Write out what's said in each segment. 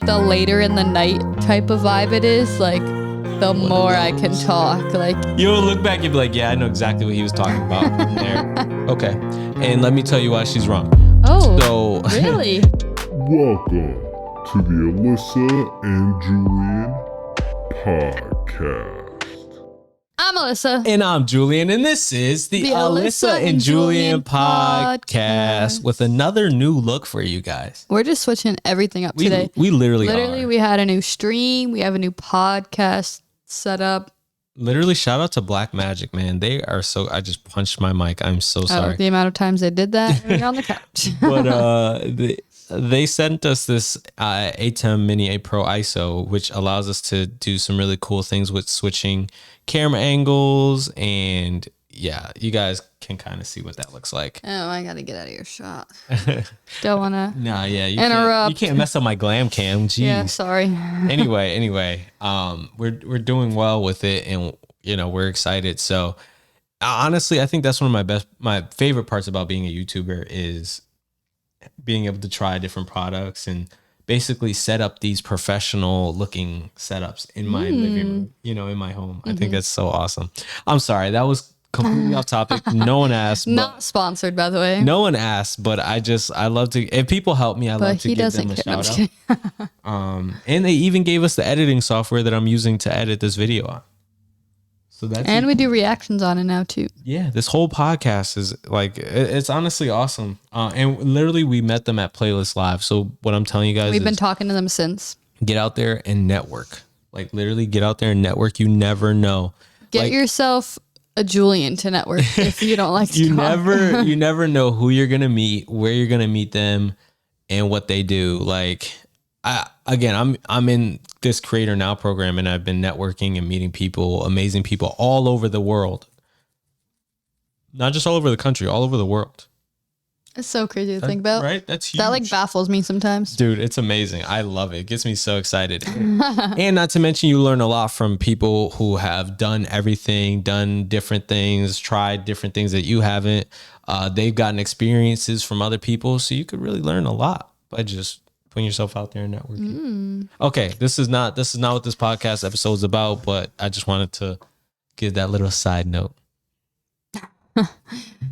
The later in the night type of vibe it is, like, the more I can talk. Like, you'll look back and be like, yeah, I know exactly what he was talking about there. Okay. And let me tell you why she's wrong. oh, So, really? Welcome to the Alyssa and Julian Podcast. I'm Alyssa. and I'm Julian, and this is the Alyssa and Julian Podcast with another new look for you guys. We're just switching everything up today. We literally are. We had a new stream. We have a new podcast set up. Literally, shout out to Black Magic, man. They are so... I just punched my mic. I'm so sorry. The amount of times they did that when you're on the couch. But they sent us this ATEM Mini A Pro ISO, which allows us to do some really cool things with switching camera angles. And yeah, you guys can kind of see what that looks like. Oh, I got to get out of your shot. Don't want to you interrupt. You can't mess up my glam cam. Jeez. Yeah, sorry. Anyway, we're doing well with it, and we're excited. So honestly, I think that's one of my favorite parts about being a YouTuber is being able to try different products and basically set up these professional looking setups in my living room, in my home. I think that's so awesome. I'm sorry, that was completely off topic. No one asked. Not sponsored, by the way. No one asked, but I love to, if people help me, I love to give them a shout out. And they even gave us the editing software that I'm using to edit this video on. So that's we do reactions on it now too. Yeah, this whole podcast is like, it's honestly awesome. And literally we met them at Playlist Live. So what I'm telling you guys We've been talking to them since. Get out there and network. Like literally get out there and network. You never know. Get yourself a Julian to network if you don't like to you never know who you're going to meet, where you're going to meet them, and what they do. Like I'm in this Creator Now program, and I've been networking and meeting people, amazing people all over the world. Not just all over the country, all over the world. It's so crazy to think about. Right? That's huge. That like baffles me sometimes. Dude, it's amazing. I love it. It gets me so excited. And not to mention, you learn a lot from people who have done everything, done different things, tried different things that you haven't. They've gotten experiences from other people. So you could really learn a lot by just putting yourself out there and networking. Okay, this is not what this podcast episode is about, but I just wanted to give that little side note.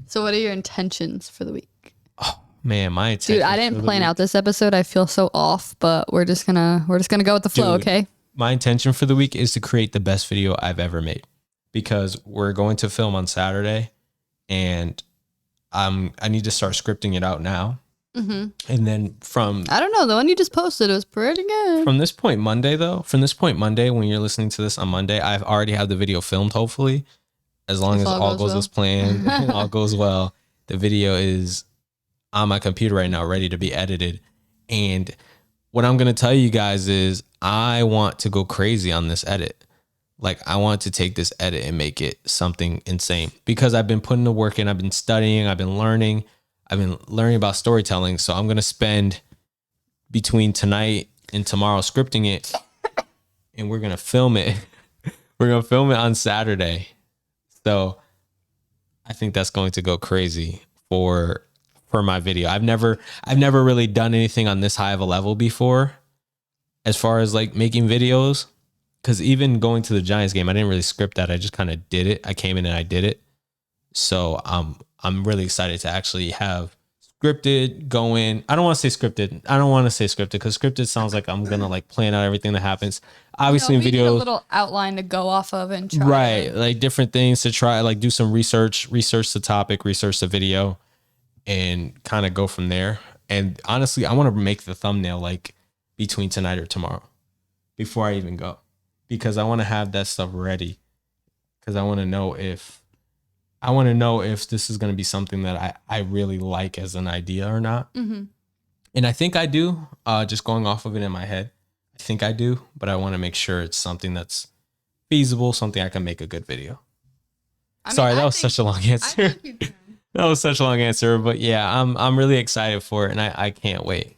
So what are your intentions for the week? Oh man, my intentions. Dude, I didn't plan out this episode. I feel so off, but we're just gonna go with the flow, okay? My intention for the week is to create the best video I've ever made, because we're going to film on Saturday, and I need to start scripting it out now. Mm-hmm. And then I don't know, the one you just posted was pretty good. From this point Monday, when you're listening to this on Monday, I've already had the video filmed, hopefully, as long as all goes as planned and all goes well. The video is on my computer right now, ready to be edited. And what I'm going to tell you guys is I want to go crazy on this edit. Like, I want to take this edit and make it something insane, because I've been putting the work in. I've been studying. I've been learning about storytelling. So I'm going to spend between tonight and tomorrow scripting it, and we're going to film it. We're going to film it on Saturday. So I think that's going to go crazy for my video. I've never really done anything on this high of a level before, as far as like making videos. Because even going to the Giants game, I didn't really script that. I just kind of did it. I came in and I did it. So I'm really excited to actually have scripted going. I don't want to say scripted because scripted sounds like I'm gonna like plan out everything that happens. Obviously, in videos, need a little outline to go off of and try. Right, like different things to try, like do some research the topic, research the video, and kind of go from there. And honestly, I want to make the thumbnail like between tonight or tomorrow, before I even go, because I want to have that stuff ready, because I want to know if this is going to be something that I really like as an idea or not. Mm-hmm. And I think I do, just going off of it in my head. I think I do, but I want to make sure it's something that's feasible, something I can make a good video. Sorry, that was such a long answer. That was such a long answer, but yeah, I'm really excited for it, and I can't wait.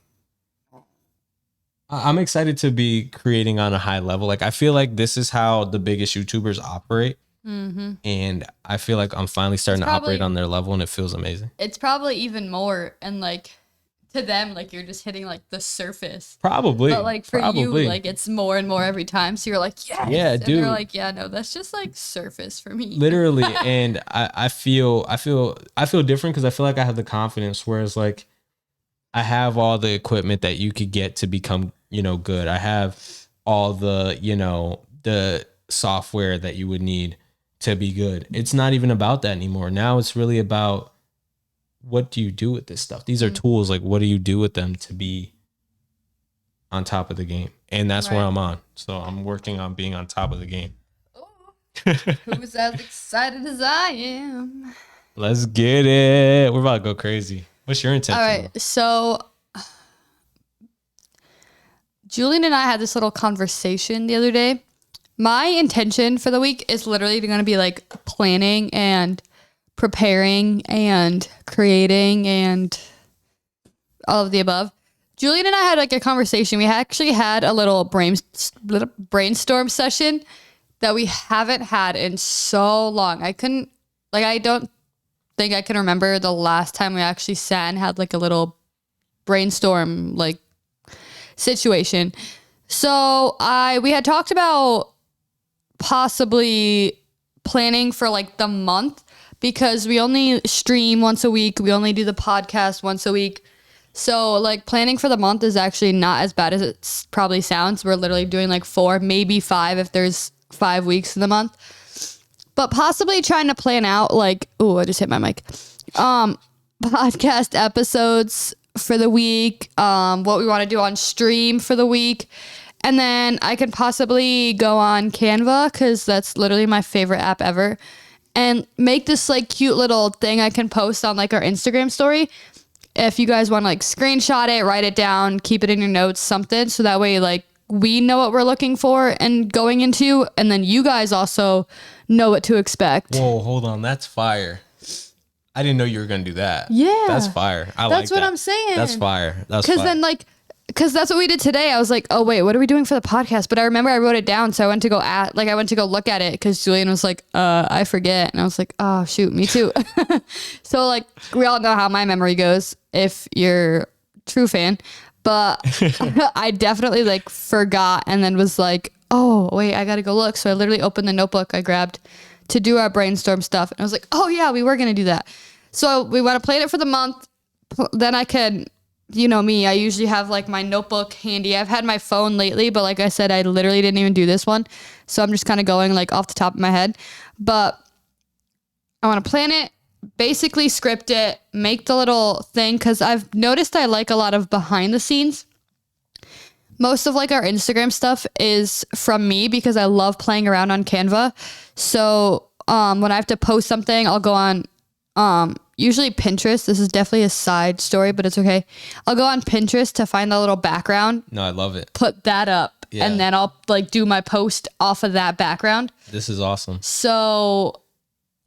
I'm excited to be creating on a high level. Like, I feel like this is how the biggest YouTubers operate. Mm-hmm. And I feel like I'm finally starting to operate on their level, and it feels amazing. It's probably even more, and like to them, like you're just hitting like the surface. Probably. But like for you, like it's more and more every time. So you're like, yes. Yeah, and dude. they're like, yeah, no, that's just like surface for me. Literally. And I feel different because I feel like I have the confidence, whereas like I have all the equipment that you could get to become, good. I have all the, the software that you would need to be good. It's not even about that anymore. Now it's really about, what do you do with this stuff? These are tools. Like, what do you do with them to be on top of the game? And that's where I'm on. So I'm working on being on top of the game. Who's as excited as I am? Let's get it. We're about to go crazy. What's your intention? All right. So Julian and I had this little conversation the other day. My intention for the week is literally going to be like planning and preparing and creating and all of the above. Julian and I had like a conversation. We actually had a little brainstorm session that we haven't had in so long. I don't think I can remember the last time we actually sat and had like a little brainstorm like situation. So we had talked about possibly planning for like the month, because we only stream once a week. We only do the podcast once a week. So like planning for the month is actually not as bad as it probably sounds. We're literally doing like 4, maybe 5 if there's 5 weeks in the month. But possibly trying to plan out like, I just hit my mic. Podcast episodes for the week, what we want to do on stream for the week. And then I could possibly go on Canva, because that's literally my favorite app ever, and make this like cute little thing I can post on like our Instagram story. If you guys want to like screenshot it, write it down, keep it in your notes, something, so that way like we know what we're looking for and going into, and then you guys also know what to expect. Whoa, hold on. That's fire. I didn't know you were going to do that. Yeah. That's fire. That's what I'm saying. That's fire. That's because then like, because that's what we did today. I was like, oh wait, what are we doing for the podcast? But I remember I wrote it down, so I went to go look at it, because Julian was like, I forget, and I was like, oh shoot, me too. So like, we all know how my memory goes if you're a true fan, but I definitely like forgot, and then was like, oh wait, I gotta go look. So I literally opened the notebook I grabbed to do our brainstorm stuff, and I was like, oh yeah, we were gonna do that. So we want to plan it for the month. Then I could, me, I usually have like my notebook handy. I've had my phone lately, but like I said, I literally didn't even do this one. So I'm just kind of going like off the top of my head. But I want to plan it, basically script it, make the little thing, because I've noticed I like a lot of behind the scenes. Most of like our Instagram stuff is from me, because I love playing around on Canva. So when I have to post something, I'll go on usually Pinterest. This is definitely a side story, but it's okay. I'll go on Pinterest to find the little background. No, I love it. Put that up, and then I'll like do my post off of that background. This is awesome. So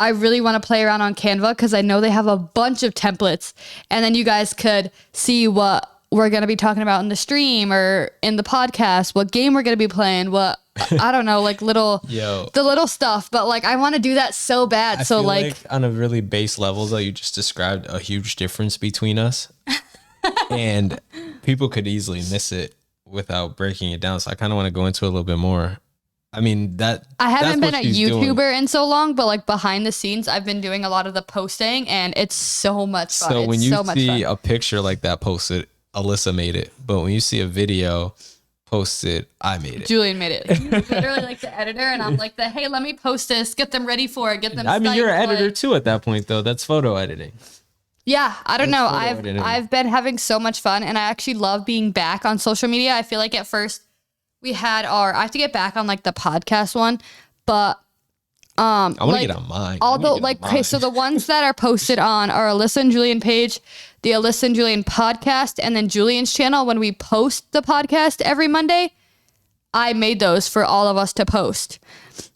I really want to play around on Canva, because I know they have a bunch of templates, and then you guys could see what we're going to be talking about in the stream or in the podcast, what game we're going to be playing, what, I don't know, like the little stuff. But like, I want to do that so bad. I so feel like on a really base level though, you just described a huge difference between us and people could easily miss it without breaking it down. So I kind of want to go into it a little bit more. I mean, I haven't been a YouTuber in so long, but like behind the scenes, I've been doing a lot of the posting, and it's so much fun. So when you see a picture like that posted, Alyssa made it. But when you see a video posted, I made it. Julian made it. He's literally like the editor, and I'm like hey, let me post this, get them ready for it, get them. I mean, you're an editor too at that point, though. That's photo editing. Yeah, I don't know. I've been having so much fun, and I actually love being back on social media. I feel like at first we had I have to get back on like the podcast one, but I want to get on mine. Okay, so the ones that are posted on our Alyssa and Julian page, the Alyssa and Julian podcast, and then Julian's channel, when we post the podcast every Monday, I made those for all of us to post.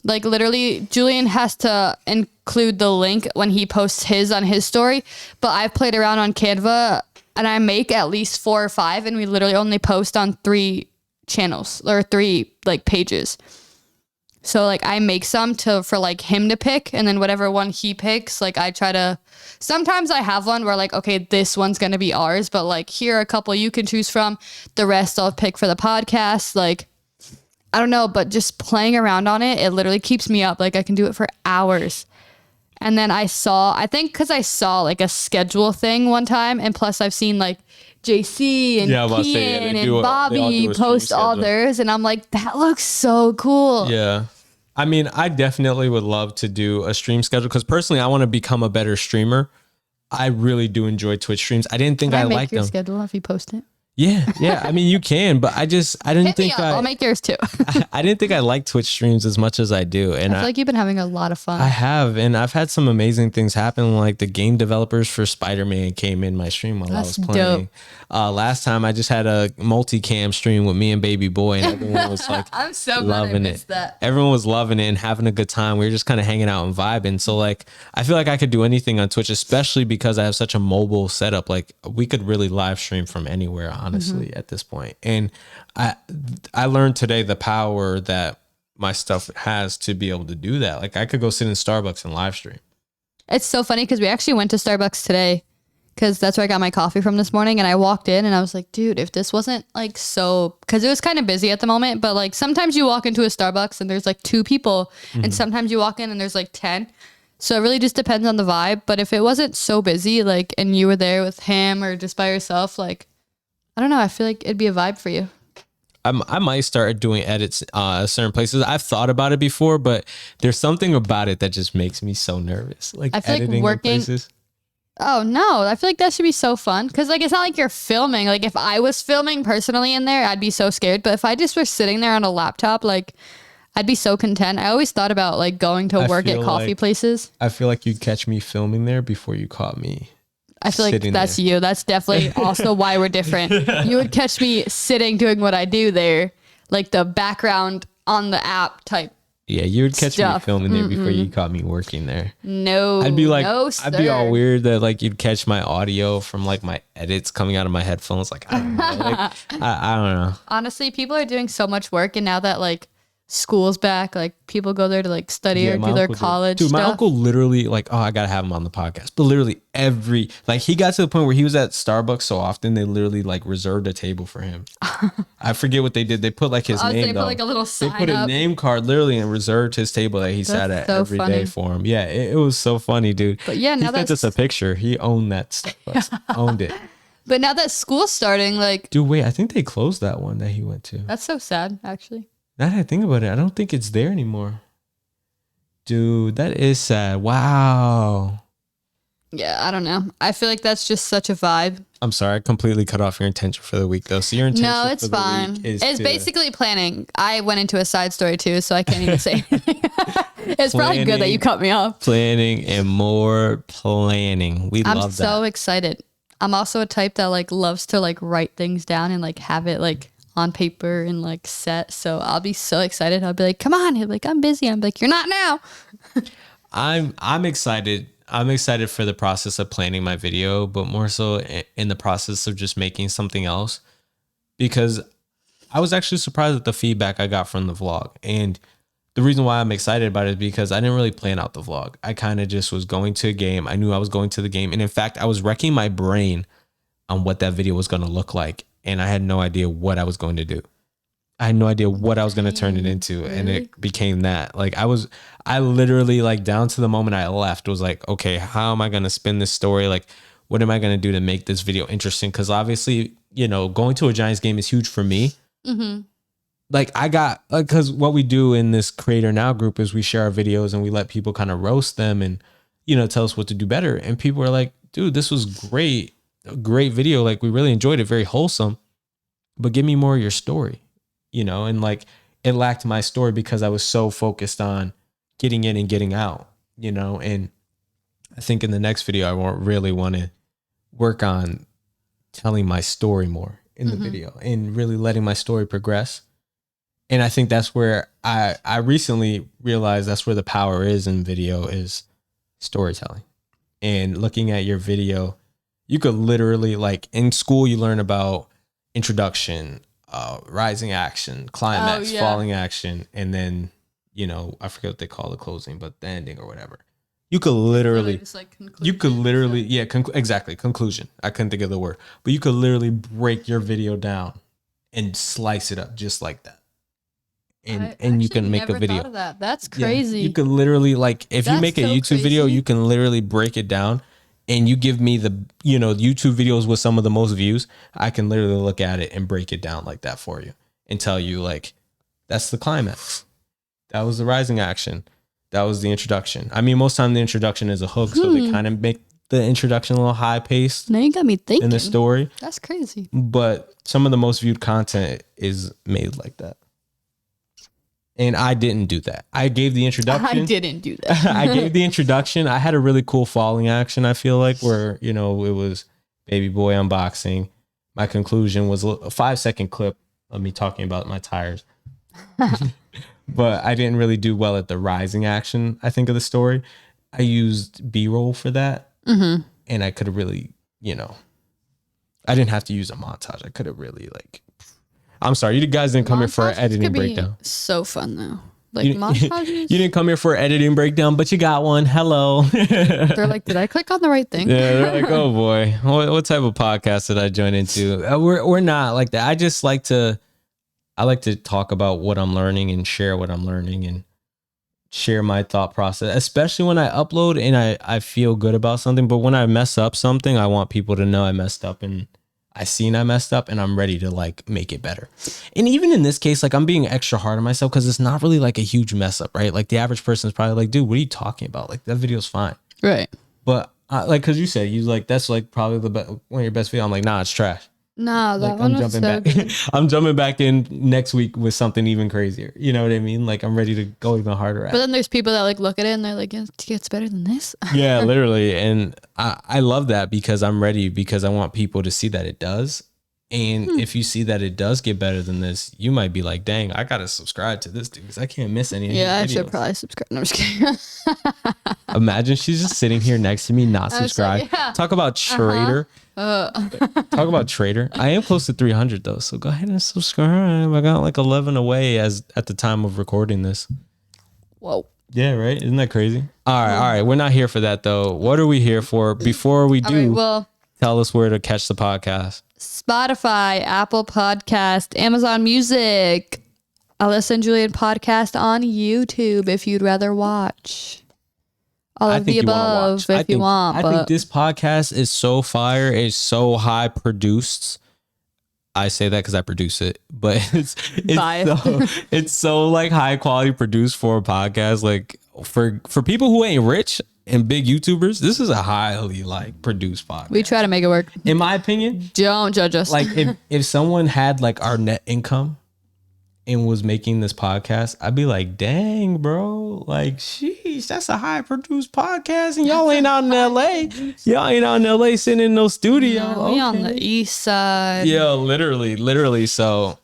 Like literally, Julian has to include the link when he posts his on his story, but I've played around on Canva, and I make at least 4 or 5, and we literally only post on 3 channels or 3 like pages. So like I make some for like him to pick, and then whatever one he picks, like I try to, sometimes I have one where like, okay, this one's going to be ours, but like here are a couple you can choose from. The rest I'll pick for the podcast. Like, I don't know, but just playing around on it, it literally keeps me up. Like I can do it for hours. And then I think because I saw like a schedule thing one time, and plus I've seen like JC and Kian and Bobby post all theirs, and I'm like, that looks so cool. Yeah. I mean, I definitely would love to do a stream schedule because personally, I want to become a better streamer. I really do enjoy Twitch streams. I didn't think I liked them. Can I make your schedule if you post it? Yeah. I mean, you can, but I didn't think I'll make yours too. I didn't think I liked Twitch streams as much as I do. And I feel like you've been having a lot of fun. I have, and I've had some amazing things happen. Like the game developers for Spider-Man came in my stream while I was playing. Last time I just had a multicam stream with me and Baby Boy, and everyone was like, I'm so loving it. Everyone was loving it and having a good time. We were just kind of hanging out and vibing. So like, I feel like I could do anything on Twitch, especially because I have such a mobile setup. Like we could really live stream from anywhere, honestly, at this point. And I learned today the power that my stuff has to be able to do that. Like I could go sit in Starbucks and live stream. It's so funny because we actually went to Starbucks today because that's where I got my coffee from this morning. And I walked in and I was like, dude, if this wasn't like so, because it was kind of busy at the moment, but like sometimes you walk into a Starbucks and there's like 2 people, and sometimes you walk in and there's like 10. So it really just depends on the vibe. But if it wasn't so busy, like, and you were there with him or just by yourself, like, I don't know, I feel like it'd be a vibe for you. I might start doing edits certain places. I've thought about it before, but there's something about it that just makes me so nervous. Like I feel editing like working places. Oh no, I feel like that should be so fun because like it's not like you're filming. Like if I was filming personally in there, I'd be so scared. But if I just was sitting there on a laptop, like I'd be so content. I always thought about like going to work at coffee places. I feel like you'd catch me filming there before you caught me. I feel like that's there. You. That's definitely also why we're different. You would catch me sitting doing what I do there, like the background on the app type. Yeah, you would catch me filming there before you caught me working there. No, I'd be like, I'd be all weird that like you'd catch my audio from like my edits coming out of my headphones. Like I don't know. Like, I don't know. Honestly, people are doing so much work, and now that like school's back, like people go there to like study or do their college stuff. My uncle literally like, oh, I gotta have him on the podcast. But literally he got to the point where he was at Starbucks so often they literally like reserved a table for him. I forget what they did. They put like his name. They put like a little sign up. They put a name card literally and reserved his table that he sat at every day for him. Yeah, it was so funny, dude. But yeah, now that's just a picture. He owned that Starbucks. Owned it. But now that school's starting, like, dude, wait, I think they closed that one that he went to. That's so sad, actually. Now that I think about it, I don't think it's there anymore. Dude, that is sad. Wow. Yeah, I don't know. I feel like that's just such a vibe. I'm sorry, I completely cut off your intention for the week, though. So your intention no, it's for fine. The week is it's basically planning. I went into a side story too, so I can't even say anything. It's probably good that you cut me off. Planning and more planning. I'm so excited. I'm also a type that like loves to like write things down and like have it like on paper and like set. So I'll be so excited. I'll be like, come on. He'll be like, I'm busy. I'm like, you're not now. I'm excited. I'm excited for the process of planning my video, but more so in the process of just making something else, because I was actually surprised at the feedback I got from the vlog. And the reason why I'm excited about it is because I didn't really plan out the vlog. I kind of just was going to a game. I knew I was going to the game. And in fact, I was wrecking my brain on what that video was going to look like. And I had no idea what I was going to do. I had no idea what I was going to turn it into. And it became that. Like I literally like down to the moment I left was like, okay, how am I going to spin this story? Like, what am I going to do to make this video interesting? Because obviously, you know, going to a Giants game is huge for me. Mm-hmm. Like I got, because what we do in this Creator Now group is we share our videos and we let people kind of roast them and, you know, tell us what to do better. And people are like, dude, this was great. A great video. Like we really enjoyed it. Very wholesome, but give me more of your story, you know? And like it lacked my story because I was so focused on getting in and getting out, you know? And I think in the next video, I won't really want to work on telling my story more in the video and really letting my story progress. And I think that's where I recently realized that's where the power is in video is storytelling. And looking at your video, you could literally, like in school, you learn about introduction, rising action, climax, falling action, and then you know, I forget what they call the closing, but the ending or whatever. You could literally, just like exactly, conclusion. I couldn't think of the word, but you could literally break your video down and slice it up just like that. And you can make a video. Thought of that. That's crazy. Yeah, you could literally, like, if you make a YouTube video, you can literally break it down, and you give me the, you know, YouTube videos with some of the most views. I can literally look at it and break it down like that for you and tell you, like, that's the climax. That was the rising action. That was the introduction. I mean, most time the introduction is a hook, so they kind of make the introduction a little high paced. Now you got me thinking. In the story. That's crazy. But some of the most viewed content is made like that. And I didn't do that. I gave the introduction. I didn't do that. I gave the introduction. I had a really cool falling action, I feel like, where, you know, it was baby boy unboxing. My conclusion was a 5-second clip of me talking about my tires. But I didn't really do well at the rising action, I think, of the story. I used B-roll for that. Mm-hmm. And I could have really, you know, I didn't have to use a montage. I could have really, like, I'm sorry, you guys didn't come here for an editing breakdown. So fun, though. Like, montages. You didn't come here for an editing breakdown, but you got one. Hello. They're like, did I click on the right thing? Yeah, they're like, oh boy, what type of podcast did I join into? We're not like that. I like to talk about what I'm learning and share what I'm learning and share my thought process, especially when I upload and I feel good about something. But when I mess up something, I want people to know I messed up and I messed up and I'm ready to, like, make it better. And even in this case, like, I'm being extra hard on myself because it's not really like a huge mess up, right? Like, the average person is probably like, dude, what are you talking about? Like, that video's fine. Right. But like, cause you said, you like, that's like probably one of your best videos. I'm like, nah, it's trash. Nah, that one was so good. I'm jumping back in next week with something even crazier. You know what I mean? Like, I'm ready to go even harder at it. But then there's people that, like, look at it and they're like, it gets better than this. Yeah, literally. And I love that because I'm ready, because I want people to see that it does. And if you see that it does get better than this, you might be like, dang, I got to subscribe to this dude because I can't miss any of his videos. I should probably subscribe. No, I'm just kidding. Imagine she's just sitting here next to me, not subscribed. Talk about traitor. Talk about traitor. I am close to 300 though, so go ahead and subscribe. I got like 11 away as at the time of recording this. Whoa. Yeah, right? Isn't that crazy? All right. We're not here for that though. What are we here for? Before we do, tell us where to catch the podcast. Spotify, Apple Podcast, Amazon Music, Alyssa Julian Podcast on YouTube if you'd rather watch. All of the above if you want. I think this podcast is so fire. It's so high produced. I say that because I produce it, but it's so like high quality produced for a podcast. Like for people who ain't rich and big YouTubers, this is a highly like produced podcast. We try to make it work. In my opinion, don't judge us. Like if someone had like our net income and was making this podcast, I'd be like, dang, bro, like, sheesh, that's a high produced podcast, and y'all ain't out in LA. Y'all ain't out in LA sitting in no studio. No, we on the east side. Yeah, literally. So,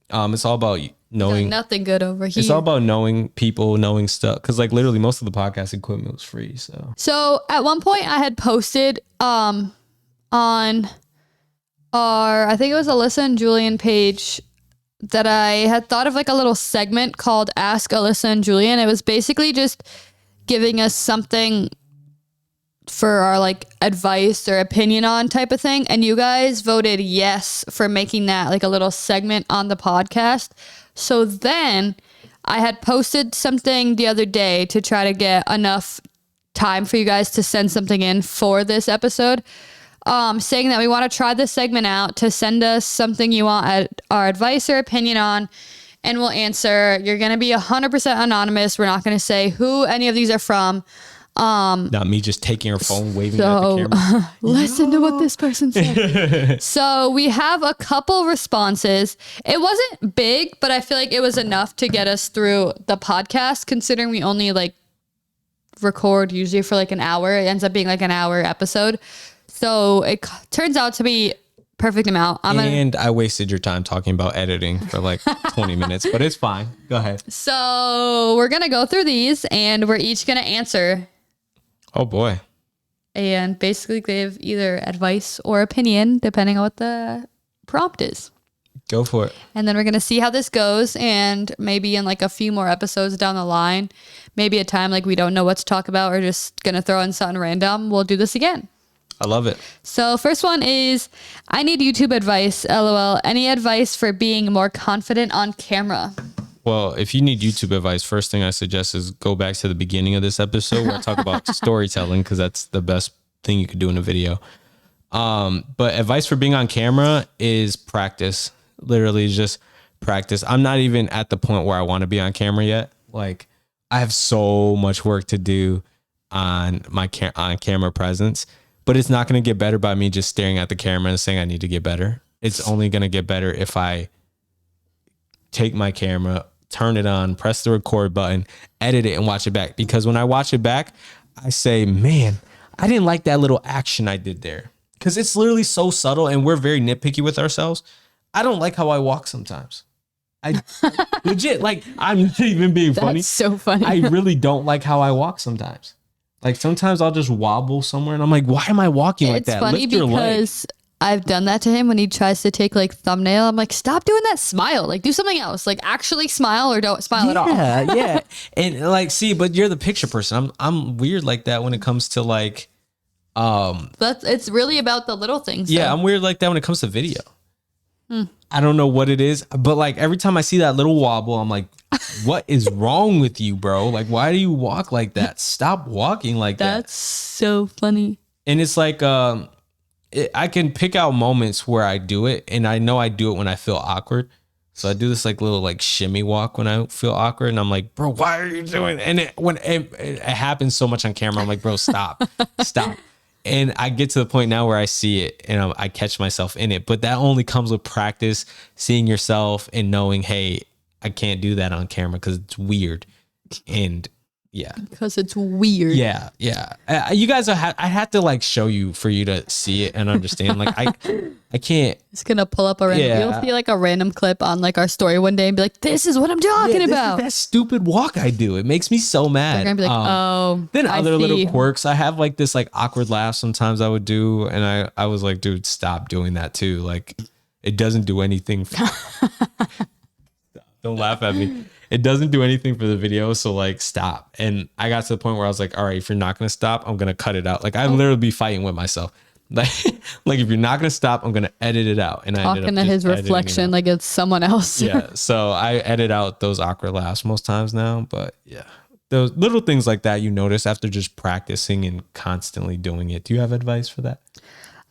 it's all about knowing. Nothing good over here. It's all about knowing people, knowing stuff. Because like literally, most of the podcast equipment was free. So at one point, I had posted on our, I think it was Alyssa and Julian page, that I had thought of like a little segment called Ask Alyssa and Julian. It was basically just giving us something for our like advice or opinion on type of thing. And you guys voted yes for making that like a little segment on the podcast. So then I had posted something the other day to try to get enough time for you guys to send something in for this episode. Saying that we want to try this segment out, to send us something you want our advice or opinion on, and we'll answer. You're going to be 100% anonymous. We're not going to say who any of these are from. Not me just taking her phone, waving at the camera. Listen to what this person said. So we have a couple responses. It wasn't big, but I feel like it was enough to get us through the podcast, considering we only like record usually for like an hour. It ends up being like an hour episode. So it turns out to be perfect amount. I wasted your time talking about editing for like 20 minutes, but it's fine. Go ahead. So we're going to go through these and we're each going to answer. Oh boy. And basically give either advice or opinion, depending on what the prompt is. Go for it. And then we're going to see how this goes. And maybe in like a few more episodes down the line, maybe a time like we don't know what to talk about, or just going to throw in something random, we'll do this again. I love it. So first one is, I need YouTube advice. LOL. Any advice for being more confident on camera? Well, if you need YouTube advice, first thing I suggest is go back to the beginning of this episode where I talk about storytelling, because that's the best thing you could do in a video. But advice for being on camera is practice. Literally just practice. I'm not even at the point where I want to be on camera yet. Like, I have so much work to do on my on camera presence. But it's not going to get better by me just staring at the camera and saying I need to get better. It's only going to get better if I take my camera, turn it on, press the record button, edit it, and watch it back. Because when I watch it back, I say, man, I didn't like that little action I did there. Because it's literally so subtle, and we're very nitpicky with ourselves. I don't like how I walk sometimes. I legit, like, I'm not even being funny. That's so funny. I really don't like how I walk sometimes. Like, sometimes I'll just wobble somewhere and I'm like, why am I walking like that? It's funny because I've done that to him when he tries to take like thumbnail. I'm like, stop doing that smile. Like, do something else. Like, actually smile or don't smile at all. Yeah. And like, see, but you're the picture person. I'm weird like that when it comes to like, it's really about the little things. Yeah, I'm weird like that when it comes to video. I don't know what it is, but like every time I see that little wobble, I'm like, what is wrong with you, bro? Like, why do you walk like that? Stop walking like that. That's so funny. And it's like, I can pick out moments where I do it, and I know I do it when I feel awkward. So I do this like little like shimmy walk when I feel awkward, and I'm like, bro, why are you doing? And when it happens so much on camera, I'm like, bro, stop, stop. And I get to the point now where I see it and I catch myself in it. But that only comes with practice, seeing yourself and knowing, hey, I can't do that on camera because it's weird. And yeah. Because it's weird. Yeah. Yeah. You guys, I had to like show you for you to see it and understand. Like, I can't. It's going to pull up a random. You'll see like a random clip on like our story one day and be like, this is what I'm talking about. That stupid walk I do. It makes me so mad. They're going to be like, then other little quirks. I have like this like awkward laugh sometimes I would do. And I was like, dude, stop doing that too. Like, it doesn't do anything. Don't laugh at me. It doesn't do anything for the video. So like, stop. And I got to the point where I was like, all right, if you're not going to stop, I'm going to cut it out. Like, I literally be fighting with myself. Like if you're not going to stop, I'm going to edit it out. And talking I ended up to his reflection like it's someone else. Yeah. So I edit out those awkward laughs most times now. But yeah, those little things like that you notice after just practicing and constantly doing it. Do you have advice for that?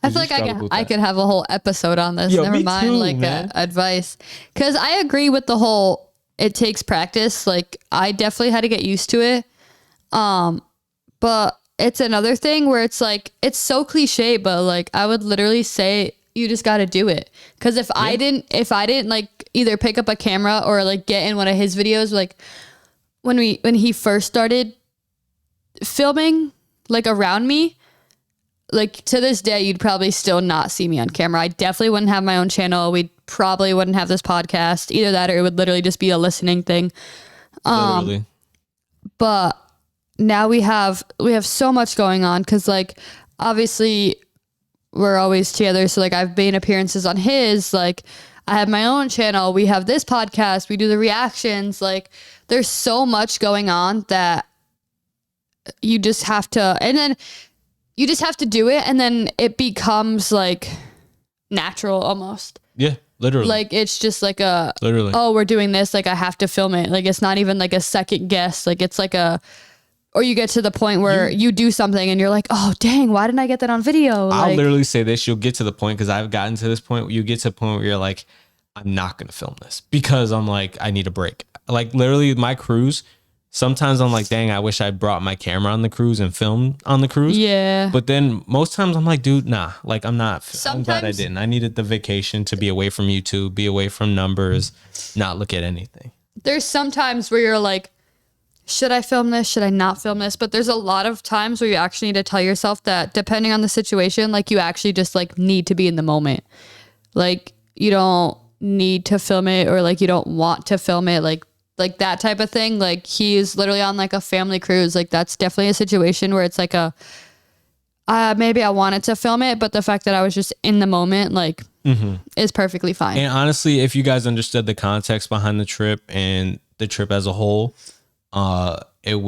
I feel like I could have a whole episode on this. Never mind, too, like advice. Because I agree with the whole, it takes practice. Like, I definitely had to get used to it. But it's another thing where it's like, it's so cliche, but like, I would literally say you just got to do it. Because if I didn't like either pick up a camera or like get in one of his videos, like when he first started filming like around me, like to this day, you'd probably still not see me on camera. I definitely wouldn't have my own channel. We probably wouldn't have this podcast. Either that or it would literally just be a listening thing. Literally. But now we have so much going on because like obviously we're always together. So like I've made appearances on his, like I have my own channel. We have this podcast. We do the reactions. Like there's so much going on that you just have to, and then you just have to do it. And then it becomes like natural almost. Yeah, literally. Like it's just like literally, oh, we're doing this. Like I have to film it. Like it's not even like a second guess. Like it's like or you get to the point where you do something and you're like, oh, dang, why didn't I get that on video? I'll literally say this. You'll get to the point, because I've gotten to this point. You get to a point where you're like, I'm not going to film this because I'm like, I need a break. Like literally my cruise, sometimes I'm like, dang, I wish I brought my camera on the cruise and filmed on the cruise. Yeah. But then most times I'm like, dude, nah, like I'm not. I'm glad I didn't. I needed the vacation to be away from YouTube, be away from numbers, not look at anything. There's some times where you're like, should I film this? Should I not film this? But there's a lot of times where you actually need to tell yourself that depending on the situation, like you actually just like need to be in the moment. Like you don't need to film it or like you don't want to film it. Like that type of thing. Like he's literally on like a family cruise. Like that's definitely a situation where it's like maybe I wanted to film it, but the fact that I was just in the moment, like is perfectly fine. And honestly, if you guys understood the context behind the trip and the trip as a whole, you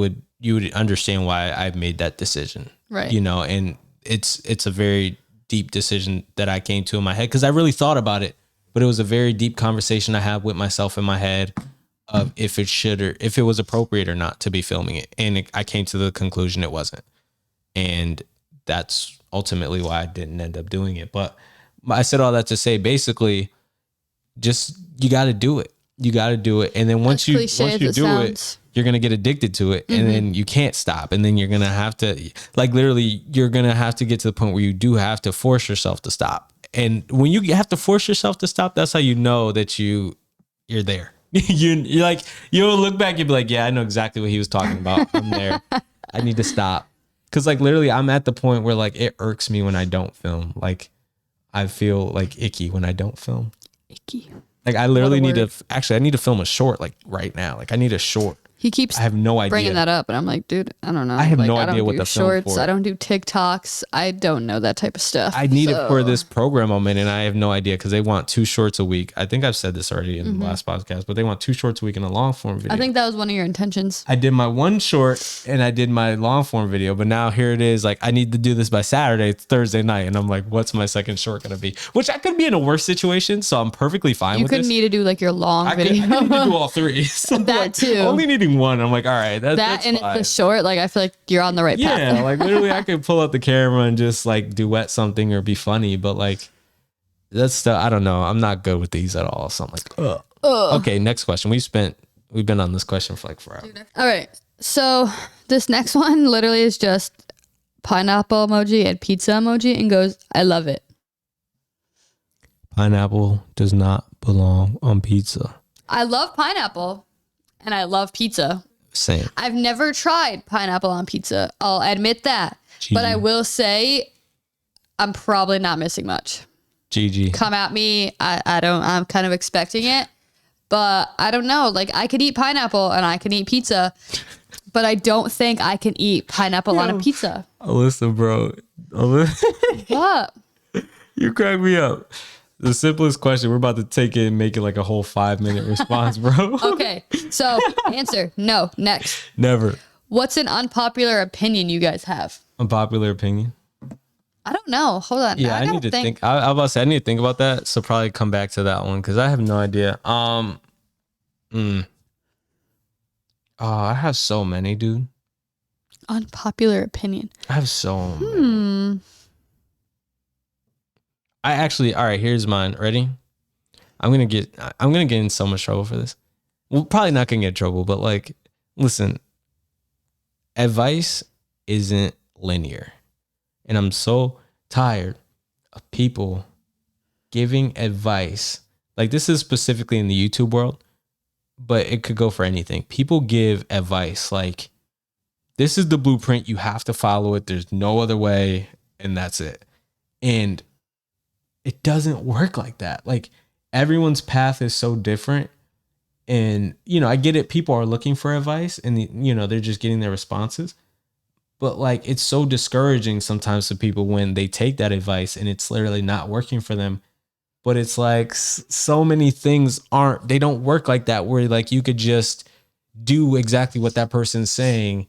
would understand why I've made that decision. Right. You know, and it's a very deep decision that I came to in my head because I really thought about it, but it was a very deep conversation I had with myself in my head of if it was appropriate or not to be filming it. And I came to the conclusion it wasn't. And that's ultimately why I didn't end up doing it. But I said all that to say, basically, just, you got to do it. You got to do it. And then once you do it, you're going to get addicted to it, and then you can't stop. And then you're going to have to, like, literally, you're going to have to get to the point where you do have to force yourself to stop. And when you have to force yourself to stop, that's how you know that you're there. You're like, you'll look back and be like, yeah, I know exactly what he was talking about. I'm there. I need to stop. Cause like literally I'm at the point where like it irks me when I don't film. Like I feel like icky when I don't film. Icky. Like I literally need to film a short like right now. Like I need a short. He keeps I have no idea bringing that up, and I'm like, dude, I don't know. I have no idea what the shorts. for. I don't do TikToks. I don't know that type of stuff. I need it for this program I'm in, and I have no idea because they want 2 shorts a week. I think I've said this already in the last podcast, but they want 2 shorts a week in a long form video. I think that was one of your intentions. I did my 1 short and I did my long form video, but now here it is. Like I need to do this by Saturday. It's Thursday night, and I'm like, what's my second short gonna be? Which I could be in a worse situation, so I'm perfectly fine with this. You could need to do like your long video. I could need to do all 3. So that like, too. Only needing 1. I'm like, all right. That's and fine. it's the short, like I feel like you're on the right path. Yeah, like literally I could pull out the camera and just like duet something or be funny, but like that's stuff I don't know. I'm not good with these at all. So I'm like, ugh. Okay, next question. We've been on this question for like forever. All right. So this next one literally is just pineapple emoji and pizza emoji and goes, I love it. Pineapple does not belong on pizza. I love pineapple and I love pizza. Same. I've never tried pineapple on pizza. I'll admit that. GG. But I will say I'm probably not missing much. GG. Come at me. I'm kind of expecting it. But I don't know. Like I could eat pineapple and I can eat pizza. But I don't think I can eat pineapple on a pizza. Alyssa, bro. What? You crack me up. The simplest question, we're about to take it and make it like a whole 5-minute response, bro. Okay. So answer. No. Next. Never. What's an unpopular opinion you guys have? Unpopular opinion? I don't know. Hold on. Yeah, I need to think. I was about to say I need to think about that. So probably come back to that one because I have no idea. Oh, I have so many, dude. Unpopular opinion. I have so many. I actually, all right, here's mine. Ready? I'm gonna get in so much trouble for this. Well, probably not gonna get in trouble, but like, listen, advice isn't linear. And I'm so tired of people giving advice. Like this is specifically in the YouTube world, but it could go for anything. People give advice like, this is the blueprint. You have to follow it. There's no other way. And that's it. And it doesn't work like that. Like everyone's path is so different. And, you know, I get it. People are looking for advice and, you know, they're just getting their responses. But like, it's so discouraging sometimes to people when they take that advice and it's literally not working for them. But it's like so many things they don't work like that where like you could just do exactly what that person's saying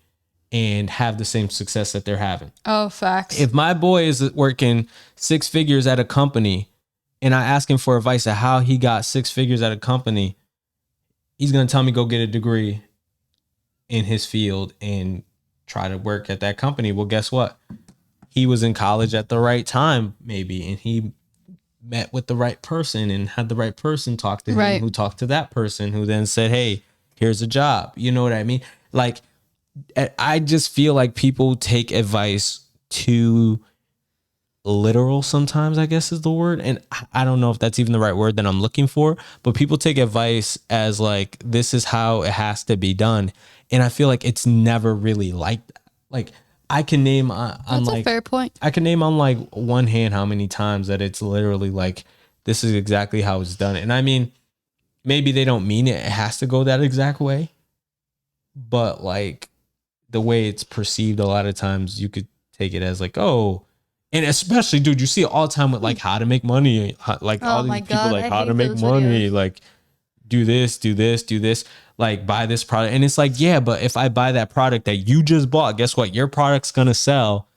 and have the same success that they're having. Oh, facts. If my boy is working 6 figures at a company and I ask him for advice on how he got 6 figures at a company, he's going to tell me go get a degree in his field and try to work at that company. Well, guess what? He was in college at the right time, maybe, and he met with the right person and had the right person talk to him, who talked to that person, who then said, hey, here's a job. You know what I mean? Like, I just feel like people take advice too literal sometimes, I guess is the word. And I don't know if that's even the right word that I'm looking for, but people take advice as like, this is how it has to be done. And I feel like it's never really like that. Like I can name That's a fair point. I can name on like one hand how many times that it's literally like, this is exactly how it's done. And I mean, maybe they don't mean it has to go that exact way, but like the way it's perceived a lot of times you could take it as like, oh, And especially, dude, you see it all the time with like how to make money, like all these people like how to make money, like do this, like buy this product. And it's like, yeah, but if I buy that product that you just bought, guess what? Your product's gonna sell.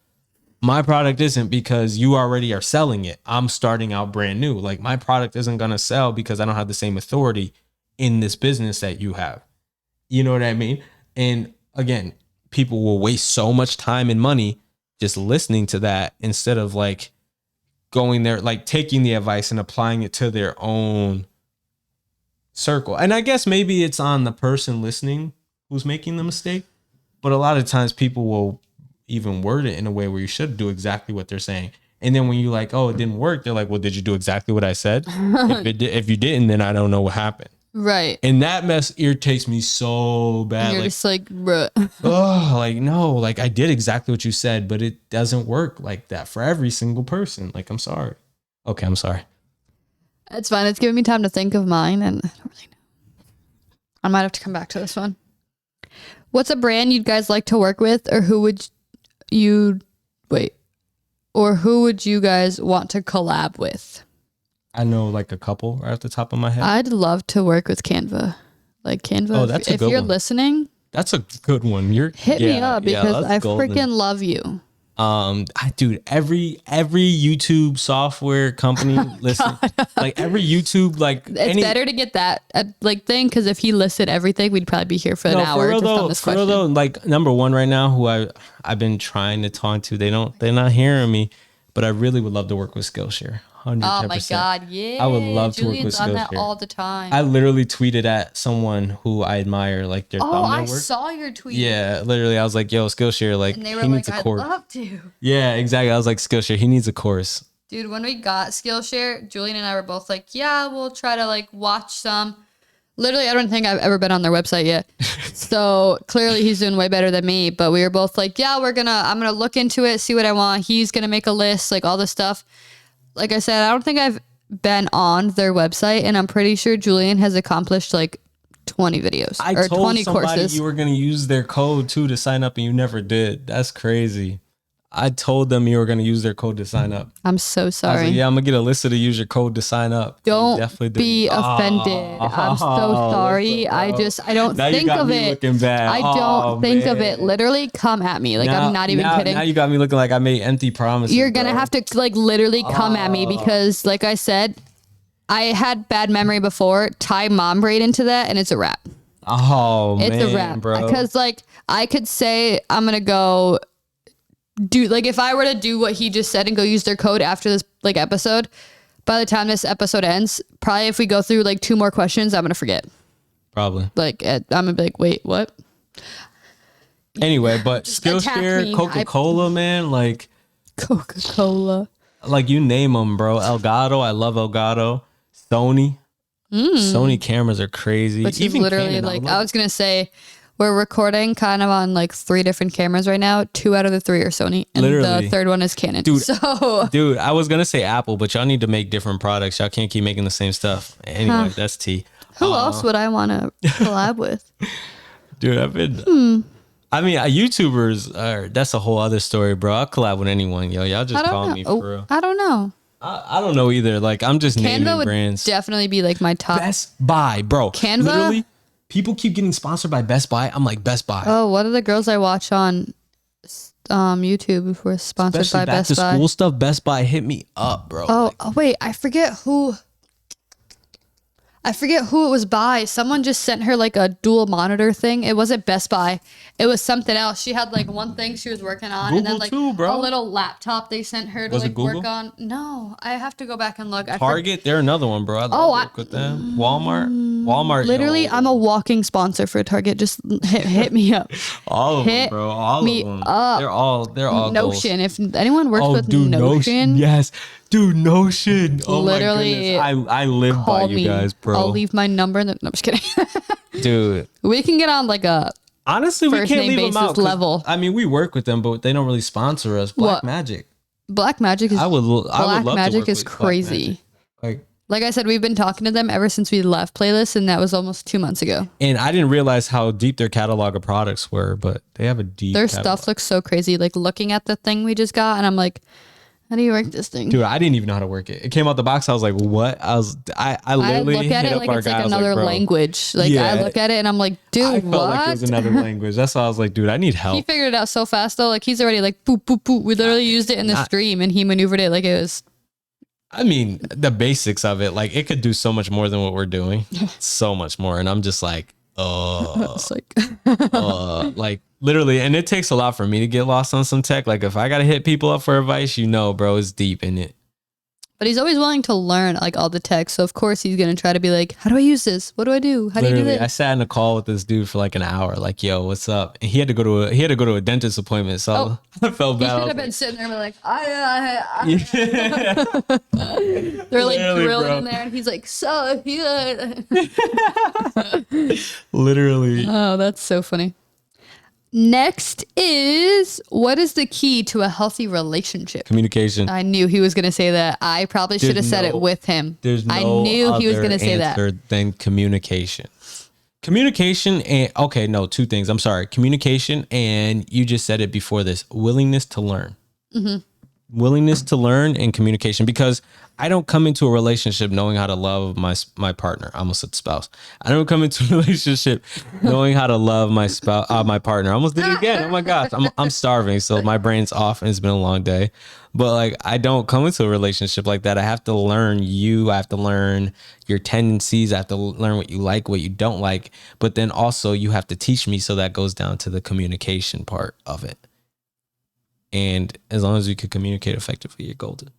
My product isn't, because you already are selling it. I'm starting out brand new. Like my product isn't gonna sell because I don't have the same authority in this business that you have. You know what I mean? And again, people will waste so much time and money just listening to that instead of like going there, like taking the advice and applying it to their own circle. And I guess maybe it's on the person listening who's making the mistake, but a lot of times people will even word it in a way where you should do exactly what they're saying. And then when you like, oh, it didn't work, they're like, well, did you do exactly what I said? If you didn't, then I don't know what happened. Right. And that mess irritates me so bad. And you're like, just like, bruh. Oh, like, no, like I did exactly what you said, but it doesn't work like that for every single person. Like, I'm sorry. Okay, I'm sorry. It's fine. It's giving me time to think of mine, and I don't really know. I might have to come back to this one. What's a brand you'd guys like to work with, or who would you guys want to collab with? I know like a couple right off the top of my head. I'd love to work with Canva. Like Canva. Oh, that's a good one. If you're listening, that's a good one. Hit me up because I freaking love you. Dude, every YouTube software company listen, like every YouTube, like it's better to get that like thing, because if he listed everything, we'd probably be here for an hour just on this question. For real though, like number one right now, who I've been trying to talk to, they're not hearing me, but I really would love to work with Skillshare. 110%. Oh my God, yeah. I would love to work with Skillshare. On that all the time. I literally tweeted at someone who I admire, like their thumbnail work. I saw your tweet. Yeah, literally, I was like, yo, Skillshare, like, and they were he needs like, a course. I'd love to. Yeah, exactly. I was like, Skillshare, he needs a course. Dude, when we got Skillshare, Julian and I were both like, yeah, we'll try to like watch some. Literally, I don't think I've ever been on their website yet. So clearly he's doing way better than me. But we were both like, yeah, I'm going to look into it, see what I want. He's going to make a list, like all this stuff. Like I said, I don't think I've been on their website, and I'm pretty sure Julian has accomplished like 20 videos or 20 courses. You were going to use their code too to sign up, and you never did. That's crazy. I told them you were going to use their code to sign up. I'm so sorry. I was like, yeah, I'm going to get Alyssa to use your code to sign up. Don't be offended. I'm so sorry. I don't think of it. Looking bad. I don't think of it. Literally come at me. Like, I'm not even kidding. Now you got me looking like I made empty promises. You're going to have to like literally come at me, because like I said, I had bad memory before. Tie mom braid into that and it's a wrap. Oh, it's a wrap, bro. Because like I could say I'm going to go do, like if I were to do what he just said and go use their code after this like episode, by the time this episode ends, probably if we go through like 2 more questions, I'm gonna forget. Probably. Like I'm gonna be like, wait, what? Anyway, but Skillshare, Coca-Cola, man, like Coca-Cola, like you name them, bro. Elgato, I love Elgato. Sony cameras are crazy. Which is literally Canon, like I was gonna say. We're recording kind of on like 3 different cameras right now. 2 out of the 3 are Sony, and the third one is Canon. Dude, I was gonna say Apple, but y'all need to make different products. Y'all can't keep making the same stuff. Anyway, that's tea. Who else would I want to collab with? Dude, I've been. I mean, YouTubers are. That's a whole other story, bro. I'll collab with anyone, yo. Y'all just call me for real. I don't know. I don't know either. Like I'm just naming brands. Canva would definitely be like my top. Best Buy, bro. Canva. Literally. People keep getting sponsored by Best Buy. I'm like, Best Buy. Oh, what are the girls I watch on YouTube who were sponsored by Best Buy? Back to school stuff, Best Buy, hit me up, bro. Oh, wait, I forget who it was by. Someone just sent her like a dual monitor thing. It wasn't Best Buy. It was something else. She had like one thing she was working on, and then like a little laptop they sent her to like work on. No, I have to go back and look. Target, they're another one, bro. I work with them. Walmart. Literally, I'm a walking sponsor for Target. Just hit me up. All of them, bro. All of them. They're all Notion. Goals. If anyone works with Notion, yes. Dude, Notion. Oh literally, my goodness. I live by you guys, bro. I'll leave my number in the... No, I'm just kidding. Dude. We can get on like a... Honestly, we can't leave them out. Level. I mean, we work with them, but they don't really sponsor us. Blackmagic. Blackmagic is... I would love Blackmagic to is crazy. Like I said, we've been talking to them ever since we left Playlist, and that was almost 2 months ago. And I didn't realize how deep their catalog of products were, but they have a deep Their catalog. Stuff looks so crazy. Like looking at the thing we just got, and I'm like... How do you work this thing? Dude, I didn't even know how to work it. It came out the box. I was like, what? I literally look at hit it up like our it's guy. like I was another bro, language. Like yeah, I look at it and I'm like, dude, I felt like it was another language. That's why I was like, dude, I need help. He figured it out so fast though. Like he's already like boop boop boop. We literally used it in the stream and he maneuvered it like it was. I mean, the basics of it, like it could do so much more than what we're doing. So much more. And I'm just like, It's like literally, and it takes a lot for me to get lost on some tech. Like if I gotta hit people up for advice, bro, it's deep in it. But he's always willing to learn like all the tech. So of course he's gonna try to be like, how do I use this? What do I do? How do you do this? I sat in a call with this dude for like an hour. Like, yo, what's up? And he had to go to a dentist appointment. So I felt bad. He should have been sitting there and be like, Yeah. They're like Literally, grilling bro. in there, and he's like, so yeah. Literally. Oh, that's so funny. Next is, what is the key to a healthy relationship? Communication. I knew he was going to say that. I probably should have said it with him. There's no I knew he was going to say that. Than communication. Communication and two things. I'm sorry. Communication and you just said it before this. Willingness to learn. Mm-hmm. Willingness to learn and communication, because I don't come into a relationship knowing how to love my partner. I almost said spouse. I don't come into a relationship knowing how to love my spouse, my partner. I almost did it again. Oh my gosh, I'm starving, so my brain's off and it's been a long day. But like, I don't come into a relationship like that. I have to learn you. I have to learn your tendencies. I have to learn what you like, what you don't like. But then also you have to teach me. So that goes down to the communication part of it. And as long as you can communicate effectively, you're golden.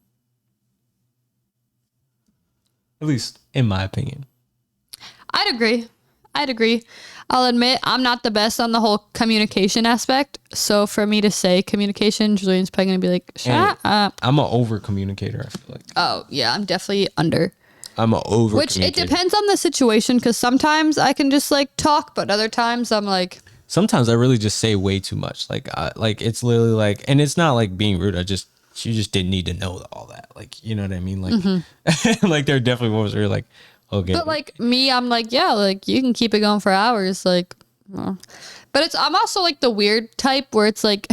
At least in my opinion. I'd agree. I'll admit I'm not the best on the whole communication aspect. So for me to say communication, Julian's probably going to be like, shut up. I'm an over communicator, I feel like. Oh, yeah. I'm definitely under. I'm an over Which it depends on the situation, because sometimes I can just like talk, but other times I'm like. Sometimes I really just say way too much. Like it's literally like, and it's not like being rude. You just didn't need to know all that. Like, you know what I mean? Like, like there are definitely moments where you're like, okay. But like me, I'm like, yeah, like you can keep it going for hours. Like, well. But I'm also like the weird type where it's like,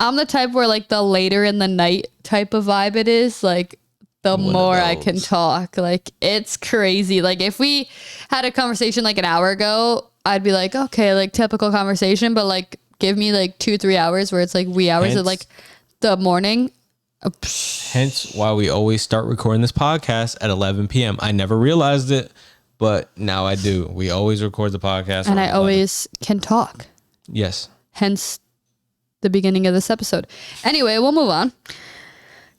I'm the type where like the later in the night type of vibe it is, like the more I can talk. Like it's crazy. Like if we had a conversation like an hour ago, I'd be like, okay, like typical conversation, but like give me like 2-3 hours where it's like wee hours of like the morning. Hence why we always start recording this podcast at 11 p.m. I never realized it, but now I do. We always record the podcast. And I always can talk. Yes. Hence the beginning of this episode. Anyway, we'll move on.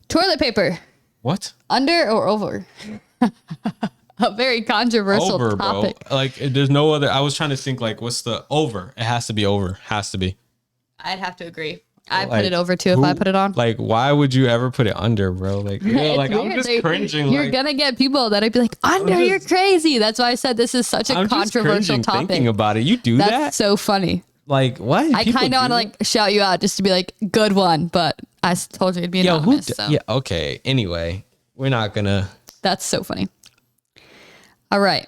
Toilet paper. What? Under or over? A very controversial topic. Bro. Like there's no other. I was trying to think like, what's the over? It has to be over. Has to be. I'd have to agree. I put it over too if I put it on. Like, why would you ever put it under, bro? Like, like I'm just cringing. You're gonna get people that'd be like, under, you're crazy. That's why I said this is such a controversial topic. Thinking about it, you do that. That's so funny. Like, what? I kind of want to like shout you out just to be like, good one, but I told you it'd be anonymous. Yeah, okay. Anyway, we're not gonna. That's so funny. All right.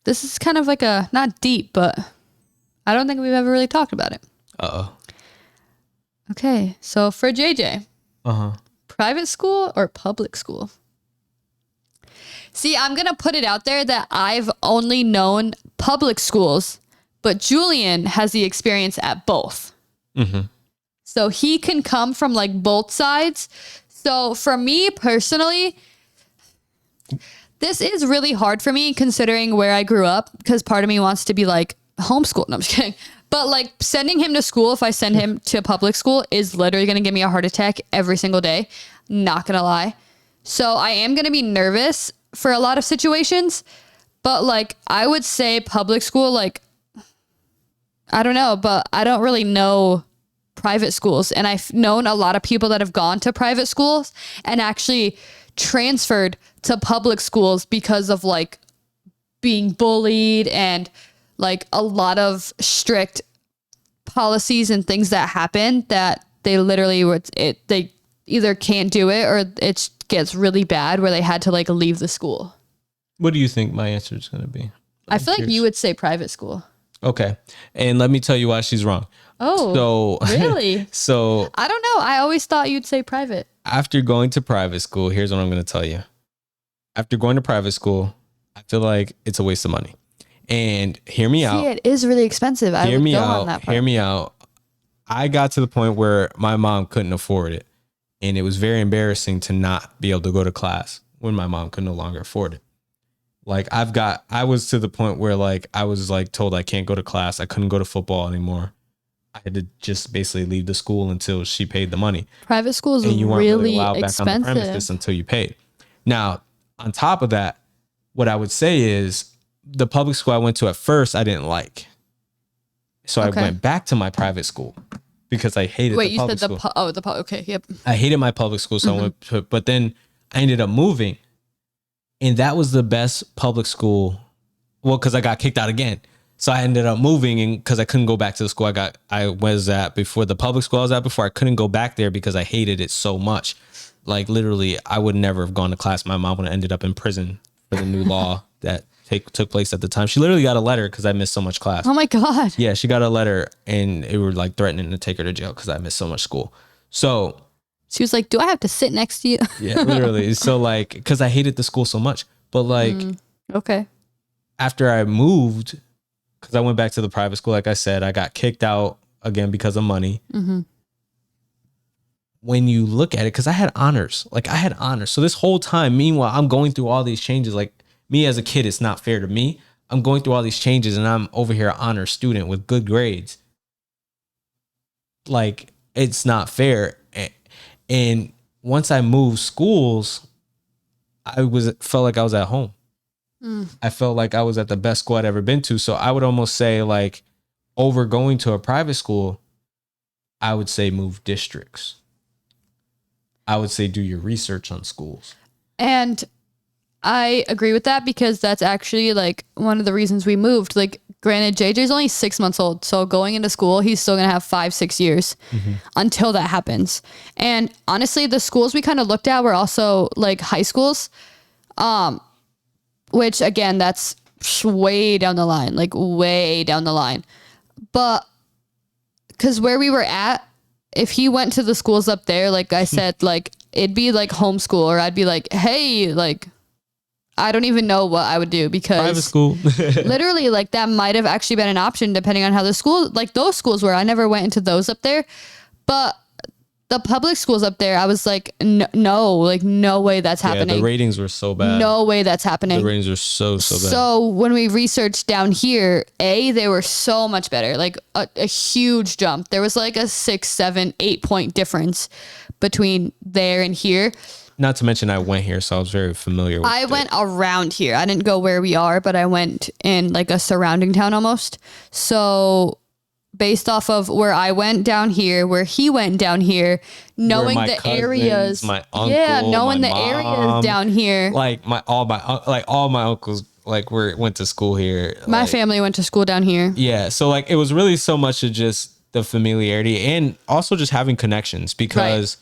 This is kind of like a, not deep, but I don't think we've ever really talked about it. Uh-oh. Okay. So for JJ, private school or public school? See, I'm going to put it out there that I've only known public schools, but Julian has the experience at both. Mm-hmm. So he can come from like both sides. So for me personally, this is really hard for me considering where I grew up, because part of me wants to be like homeschooled. No, I'm just kidding. But like sending him to school, if I send him to public school, is literally going to give me a heart attack every single day. Not going to lie. So I am going to be nervous for a lot of situations. But like I would say public school, like, I don't know, but I don't really know private schools. And I've known a lot of people that have gone to private schools and actually transferred to public schools because of like being bullied and like a lot of strict policies and things that happen that they literally they either can't do it or it gets really bad where they had to like leave the school. What do you think my answer is going to be? I feel like you would say private school. Okay. And let me tell you why she's wrong. Oh, so really? So I don't know. I always thought you'd say private. After going to private school, here's what I'm going to tell you. After going to private school, I feel like it's a waste of money. And hear me out. It is really expensive. Hear me out. I got to the point where my mom couldn't afford it. And it was very embarrassing to not be able to go to class when my mom could no longer afford it. Like I was to the point where like I was like told I can't go to class. I couldn't go to football anymore. I had to just basically leave the school until she paid the money. Private school is really expensive. Back on the premises until you paid. Now, on top of that, what I would say is the public school I went to at first, I didn't like. So I went back to my private school because I hated the public school. Okay, yep. I hated my public school. So I went to, but then I ended up moving. And that was the best public school. Well, because I got kicked out again. So I ended up moving, and because I couldn't go back to the school I was at before, the public school I was at before, I couldn't go back there because I hated it so much. Like literally, I would never have gone to class. My mom would have ended up in prison for the new law that took place at the time. She literally got a letter because I missed so much class. Oh my God. Yeah, she got a letter and it were like threatening to take her to jail because I missed so much school. So she was like, do I have to sit next to you? Yeah, literally. So like, because I hated the school so much. But like, okay. After I moved, because I went back to the private school, like I said, I got kicked out again because of money. When you look at it, because I had honors. So this whole time, meanwhile, I'm going through all these changes. Like me as a kid, it's not fair to me. I'm going through all these changes and I'm over here an honor student with good grades. Like it's not fair. And once I moved schools, felt like I was at home. I felt like I was at the best school I'd ever been to. So I would almost say like over going to a private school, I would say move districts. I would say do your research on schools. And I agree with that because that's actually like one of the reasons we moved. Like granted, JJ's only 6 months old. So going into school, he's still going to have 5-6 years until that happens. And honestly, the schools we kind of looked at were also like high schools. Which again, that's way down the line, like way down the line. But because where we were at, if he went to the schools up there, like I said, like it'd be like homeschool, or I'd be like, hey, like, I don't even know what I would do because private school, literally like that might have actually been an option depending on how the school, like those schools were. I never went into those up there, but the public schools up there, I was like, no, like no way that's happening. Yeah, the ratings were so bad. No way that's happening. The ratings were so bad. So when we researched down here, they were so much better, like a huge jump. There was like a 6, 7, 8 point difference between there and here. Not to mention I went here, so I was very familiar with it. I went around here. I didn't go where we are, but I went in like a surrounding town almost. So based off of where I went down here, where he went down here, knowing the areas, my uncle, knowing my the mom, areas down here, like all my uncles like went to school here. My family went to school down here. Yeah, so like it was really so much of just the familiarity and also just having connections because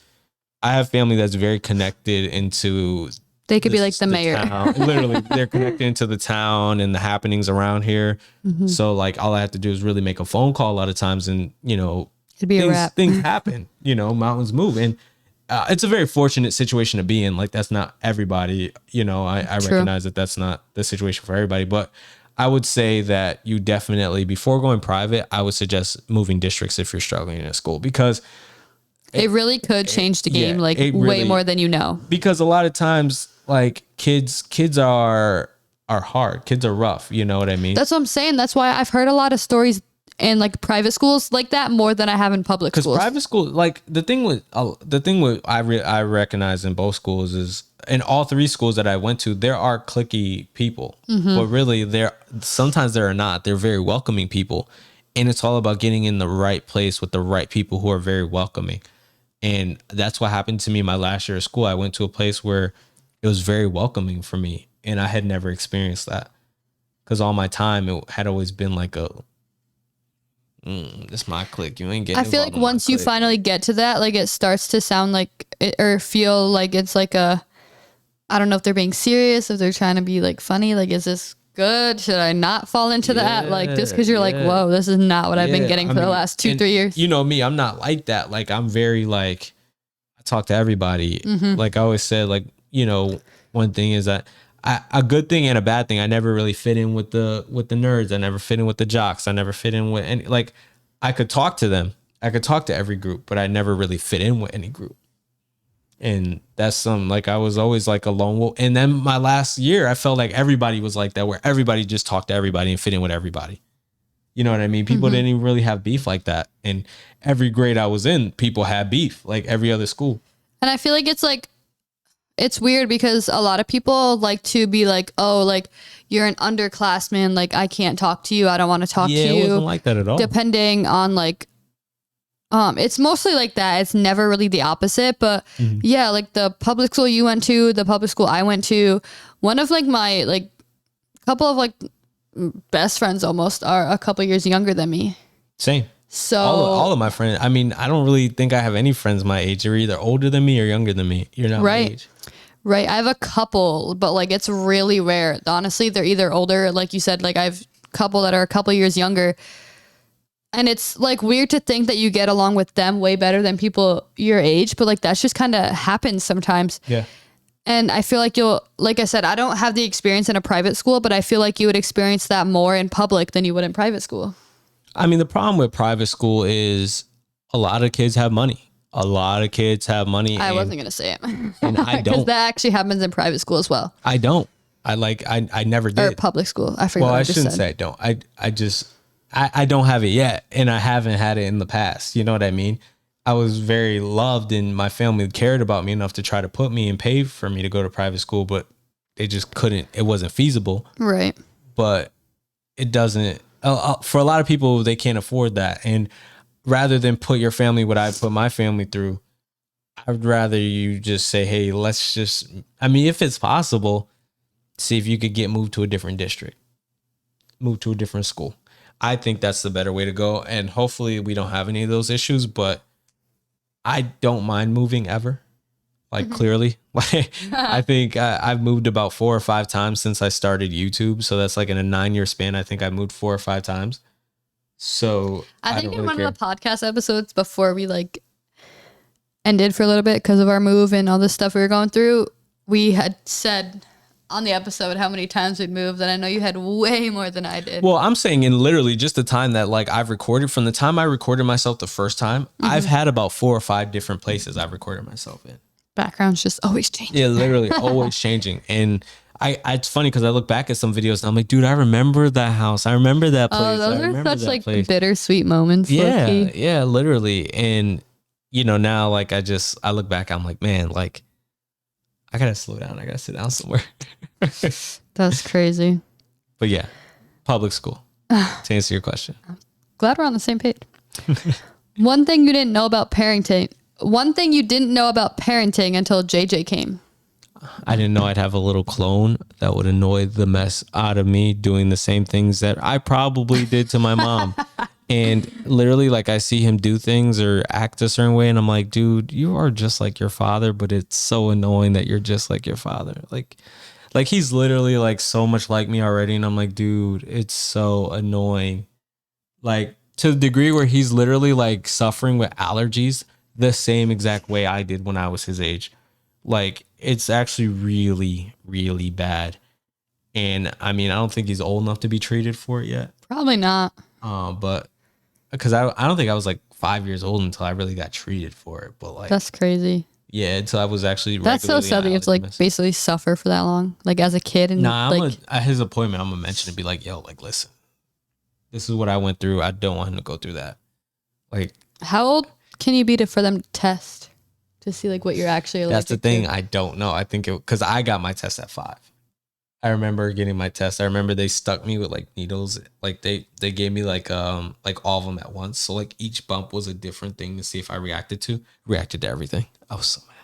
I have family that's very connected into. They could be like the mayor. Literally, they're connected into the town and the happenings around here. So like all I have to do is really make a phone call a lot of times and, you know, it'd be a wrap. Things happen, you know, mountains move. And it's a very fortunate situation to be in. Like that's not everybody, you know, I recognize that that's not the situation for everybody. But I would say that you definitely, before going private, I would suggest moving districts if you're struggling in a school because it really could change the game way more than you know. Because a lot of times, like kids are hard. Kids are rough. You know what I mean? That's what I'm saying. That's why I've heard a lot of stories in like private schools like that more than I have in public schools. Because private school, like the thing with I recognize in both schools is in all three schools that I went to, there are cliquey people, but really sometimes there are not. They're very welcoming people, and it's all about getting in the right place with the right people who are very welcoming. And that's what happened to me my last year of school. I went to a place where it was very welcoming for me. And I had never experienced that. Because all my time, it had always been like this my clique. You ain't getting. I feel like once you finally get to that, like it starts to sound like or feel like it's like I don't know if they're being serious, if they're trying to be like funny. Like, is this good? Should I not fall into that? Like, just because you're like, whoa, this is not what I've been getting for the last 2-3 years. You know me, I'm not like that. Like, I'm very like, I talk to everybody. Like I always said, like, you know, one thing is that a good thing and a bad thing. I never really fit in with the nerds. I never fit in with the jocks. I never fit in with any, like, I could talk to them. I could talk to every group, but I never really fit in with any group. And that's like, I was always like a lone wolf. And then my last year, I felt like everybody was like that, where everybody just talked to everybody and fit in with everybody. You know what I mean? People didn't even really have beef like that. And every grade I was in, people had beef, like every other school. And I feel like it's weird because a lot of people like to be like, oh, like, you're an underclassman. Like, I can't talk to you. I don't want to talk to you. Yeah, it wasn't like that at all. Depending on like, it's mostly like that. It's never really the opposite, but yeah, like the public school you went to, the public school I went to, one of like my like couple of like best friends almost are a couple years younger than me. Same. So all of my friends, I mean, I don't really think I have any friends my age. You're either older than me or younger than me. You're not right. my age. Right. I have a couple, but like it's really rare. Honestly, they're either older, like you said, like I have a couple that are a couple years younger. And it's like weird to think that you get along with them way better than people your age, but like that's just kind of happens sometimes. Yeah. And I feel like like I said, I don't have the experience in a private school, but I feel like you would experience that more in public than you would in private school. I mean, the problem with private school is a lot of kids have money. A lot of kids have money. I wasn't going to say it. And I don't. Because that actually happens in private school as well. I don't. I never did. Or public school. I forgot well, what I I just shouldn't said. say I don't. I don't have it yet, and I haven't had it in the past. You know what I mean? I was very loved, and my family cared about me enough to try to put me and pay for me to go to private school, but they just couldn't. It wasn't feasible. Right. But it doesn't. For a lot of people, they can't afford that, and rather than put your family what I put my family through, I'd rather you just say, hey, let's just. I mean, if it's possible, see if you could get moved to a different district, move to a different school. I think that's the better way to go. And hopefully we don't have any of those issues, but I don't mind moving ever. Like clearly, like I think I've moved about 4 or 5 times since I started YouTube. So that's like in a 9-year span. I think I moved 4 or 5 times. So I think in one of the podcast episodes before we like ended for a little bit because of our move and all this stuff we were going through, we had said on the episode how many times we'd moved, and I know you had way more than I did. Well, I'm saying in literally just the time that like I've recorded, from the time I recorded myself the first time, I've had about 4 or 5 different places I've recorded myself in. Background's just always changing. Yeah, literally always changing. And it's funny because I look back at some videos and I'm like, dude, I remember that house. I remember that place. Oh, those are such like bittersweet moments. Yeah, low-key. yeah, literally. And you know, now like I look back, I'm like, man, like I gotta slow down. I gotta sit down somewhere. That's crazy. But yeah, public school. To answer your question. Glad we're on the same page. One thing you didn't know about parenting. One thing you didn't know about parenting until JJ came. I didn't know I'd have a little clone that would annoy the mess out of me doing the same things that I probably did to my mom. And literally, like, I see him do things or act a certain way, and I'm like, dude, you are just like your father, but it's so annoying that you're just like your father. Like he's literally like so much like me already, and I'm like, dude, it's so annoying. Like, to the degree where he's literally like suffering with allergies the same exact way I did when I was his age. Like, it's actually really, really bad. And I mean, I don't think he's old enough to be treated for it yet. Probably not. But because I don't think I was like 5 years old until I really got treated for it. But like, that's crazy. Yeah, until I was actually. That's so sad that you have to like basically suffer for that long, like as a kid. And nah, at his appointment, I'm gonna mention it. Be like, yo, like, listen, this is what I went through. I don't want him to go through that. Like, how old can you be for them to test to see like what you're actually allergic to? That's the thing. I don't know. I think because I got my test at 5. I remember getting my test. I remember they stuck me with like needles. Like they gave me like all of them at once. So like each bump was a different thing to see if I reacted to everything. I was so mad.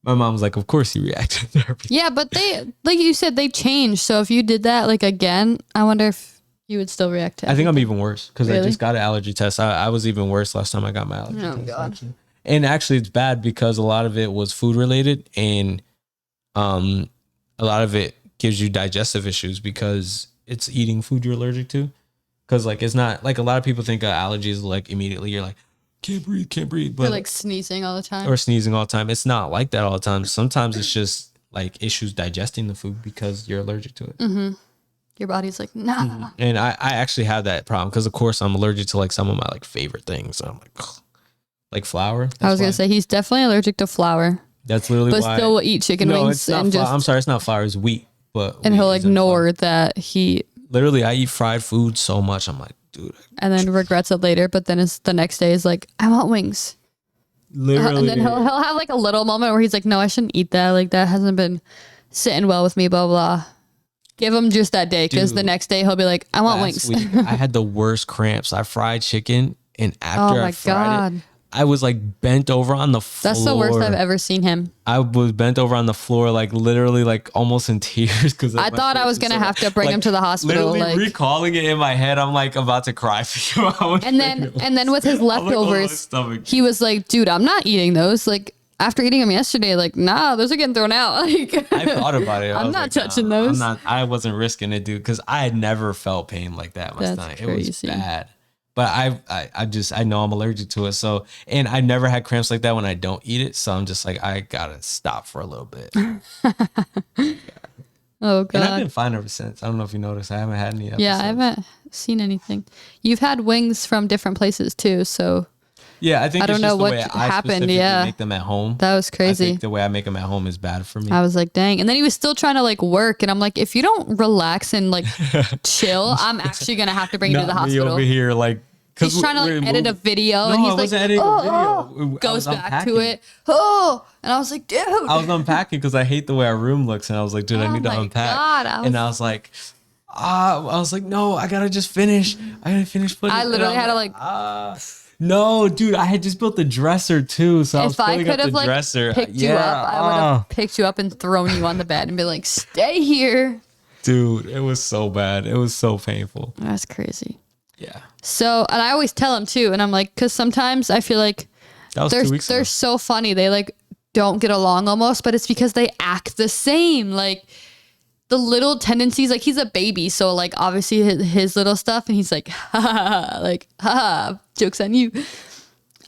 My mom was like, of course you reacted to everything. Yeah, but they, like you said, they changed. So if you did that like again, I wonder if you would still react to it. I think I'm even worse because Really? I just got an allergy test. I was even worse last time I got my allergy test. Oh God. Actually. And actually it's bad because a lot of it was food related, and a lot of it gives you digestive issues because it's eating food you're allergic to. Because like it's not like a lot of people think allergies like immediately you're like can't breathe, but or like sneezing all the time. It's not like that all the time. Sometimes it's just like issues digesting the food because you're allergic to it. Mm-hmm. Your body's like, nah. Mm-hmm. And I actually have that problem because of course I'm allergic to like some of my like favorite things. So I'm like, ugh. Like flour. I was gonna say he's definitely allergic to flour. That's literally but why. Still will eat chicken wings and I'm sorry, it's not flour, it's wheat. But and he'll ignore that he. Literally, I eat fried food so much. I'm like, dude. And then regrets it later. But then it's the next day is like, I want wings. Literally. And then he'll have like a little moment where he's like, no, I shouldn't eat that. Like that hasn't been sitting well with me, blah, blah. Give him just that day. Because the next day he'll be like, I want wings. Week, I had the worst cramps. I fried chicken. And after I fried it, I was like bent over on the floor. That's the worst I've ever seen him. I was bent over on the floor, like literally like almost in tears. Because I thought I was going to have to bring him to the hospital. Literally like, recalling it in my head, I'm like about to cry for you. And then with his leftovers, he was like, dude, I'm not eating those. Like after eating them yesterday, like, nah, those are getting thrown out. Like, I thought about it. I'm not touching those. I wasn't risking it, dude, because I had never felt pain like that in my stomach. It was bad. But I know I'm allergic to it. So, and I never had cramps like that when I don't eat it. So I'm just like, I gotta stop for a little bit. Oh God. And I've been fine ever since. I don't know if you noticed. I haven't had any episodes. Yeah, I haven't seen anything. You've had wings from different places too. So yeah, I think I don't know what happened. Yeah, make them at home. That was crazy. I think the way I make them at home is bad for me. I was like, dang. And then he was still trying to like work, and I'm like, if you don't relax and like chill, I'm actually gonna have to bring you to the hospital. Me over here, like he's trying to edit a video, and he's like, goes back to it. And I was like, dude. I was unpacking because I hate the way our room looks, and I was like, dude, I need to unpack. And I was like, no, I gotta just finish. I gotta finish putting. I literally had to like. No, dude, I had just built the dresser too, so if I could have like picked you up, I would have picked you up and thrown you on the bed and be like, "Stay here." Dude, it was so bad. It was so painful. That's crazy. Yeah. So, and I always tell him too, and I'm like, because sometimes I feel like they're so funny. They like don't get along almost, but it's because they act the same. Like the little tendencies, like he's a baby, so like obviously his little stuff, and he's like, ha, joke's on you.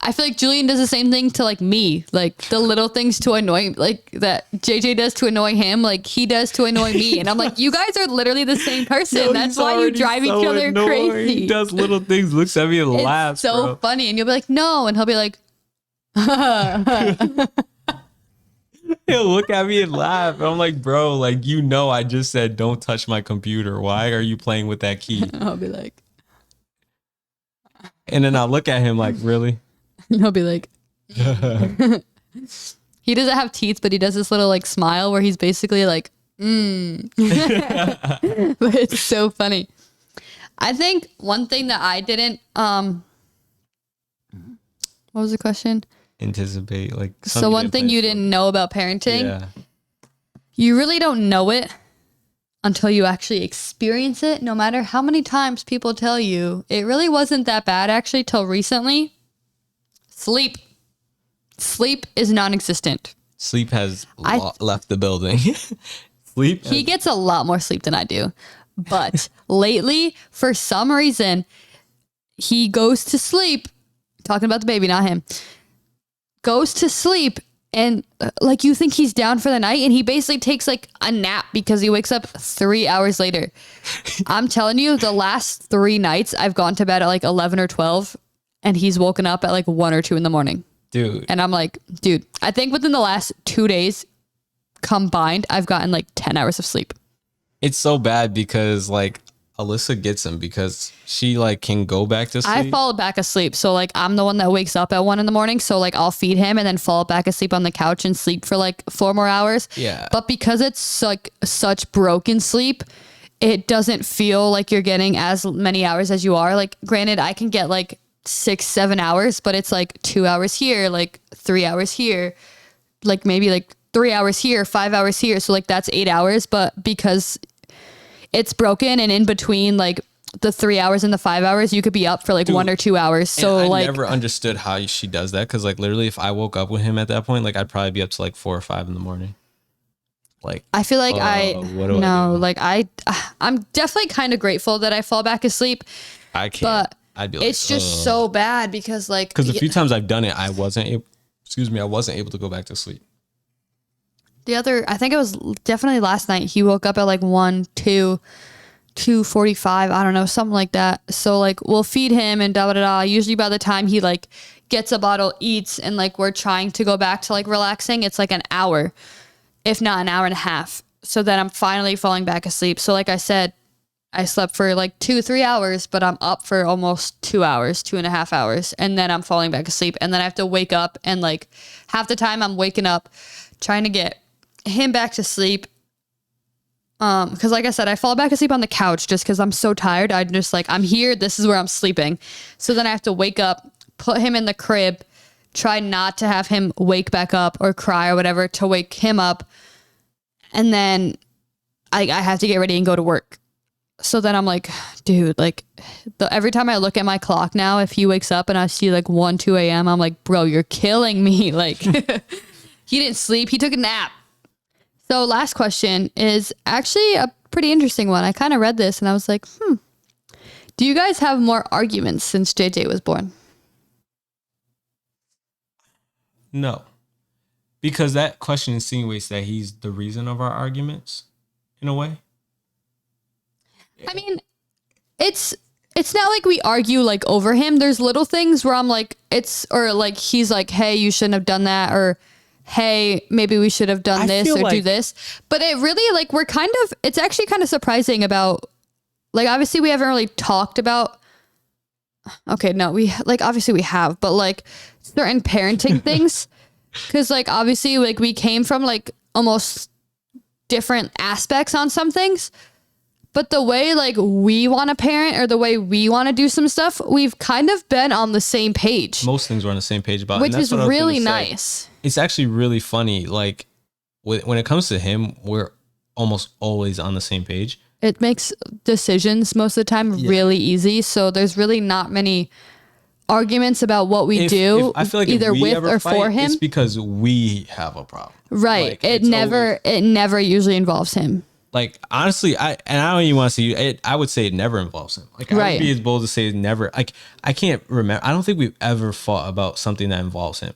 I feel like Julian does the same thing to like me, like the little things to annoy, like that JJ does to annoy him, like he does to annoy me, and I'm like, you guys are literally the same person. That's why you drive each other crazy. He does little things, looks at me and laughs. It's so funny, and you'll be like, no, and he'll be like, he'll look at me and laugh. I'm like, bro, like, you know, I just said don't touch my computer. Why are you playing with that key? I'll be like, and then I'll look at him like, really? He'll be like, he doesn't have teeth, but he does this little like smile where he's basically like, But it's so funny. I think one thing that I didn't, what was the question? Anticipate, like. So one thing you didn't know about parenting, you really don't know it until you actually experience it. No matter how many times people tell you, it really wasn't that bad actually till recently. Sleep is non-existent. Sleep has left the building. He gets a lot more sleep than I do. But lately, for some reason, he goes to sleep. Talking about the baby, not him. Goes to sleep and like you think he's down for the night, and he basically takes like a nap because he wakes up 3 hours later. I'm telling you, the last 3 nights I've gone to bed at like 11 or 12, and he's woken up at like 1 or 2 in the morning. Dude. And I'm like, dude, I think within the last 2 days combined, I've gotten like 10 hours of sleep. It's so bad because like Alyssa gets him because she like can go back to sleep. I fall back asleep. So like I'm the one that wakes up at 1 in the morning. So like I'll feed him and then fall back asleep on the couch and sleep for like 4 more hours. Yeah. But because it's like such broken sleep, it doesn't feel like you're getting as many hours as you are. Like granted, I can get like 6-7 hours, but it's like 2 hours here, like 3 hours here, like maybe like 3 hours here, 5 hours here. So like that's 8 hours. But because it's broken and in between like the 3 hours and the 5 hours, you could be up for like 1 or 2 hours. So I like never understood how she does that. Cause like literally if I woke up with him at that point, like I'd probably be up to like 4 or 5 in the morning. Like, I feel like I'm definitely kind of grateful that I fall back asleep. I can't. But I'd be like, it's just so bad because the few times I've done it, I wasn't able to go back to sleep. I think it was definitely last night. He woke up at like 2:45. I don't know, something like that. So like we'll feed him and da da da. Usually by the time he like gets a bottle, eats, and like we're trying to go back to like relaxing, it's like an hour, if not an hour and a half. So then I'm finally falling back asleep. So like I said, I slept for like 2-3 hours, but I'm up for almost 2 hours, 2.5 hours. And then I'm falling back asleep. And then I have to wake up, and like half the time I'm waking up trying to get him back to sleep. Cause like I said, I fall back asleep on the couch just cause I'm so tired. I'm just like, I'm here. This is where I'm sleeping. So then I have to wake up, put him in the crib, try not to have him wake back up or cry or whatever to wake him up. And then I have to get ready and go to work. So then I'm like, dude, like every time I look at my clock now, if he wakes up and I see like 1-2 a.m., I'm like, bro, you're killing me. Like he didn't sleep. He took a nap. So last question is actually a pretty interesting one. I kind of read this and I was like, do you guys have more arguments since JJ was born? No, because that question insinuates that he's the reason of our arguments in a way. I mean, it's not like we argue like over him. There's little things where I'm like, or like he's like, hey, you shouldn't have done that, or hey, maybe we should have done this or do this. But it really like it's actually kind of surprising about, like, obviously we haven't really talked about. Okay, no, obviously we have, but like certain parenting things, because like obviously like we came from like almost different aspects on some things. But the way like we want to parent or the way we want to do some stuff, we've kind of been on the same page. Most things we're on the same page about. Which is really nice. It's actually really funny. Like when it comes to him, we're almost always on the same page. It makes decisions most of the time really easy. So there's really not many arguments about what we do, I feel like either with or fight, for him. It's because we have a problem. Right. Like, it never usually involves him. Like, honestly, I don't even want to see it. I would say it never involves him. Like, I would be as bold to say it never. Like, I can't remember. I don't think we've ever fought about something that involves him.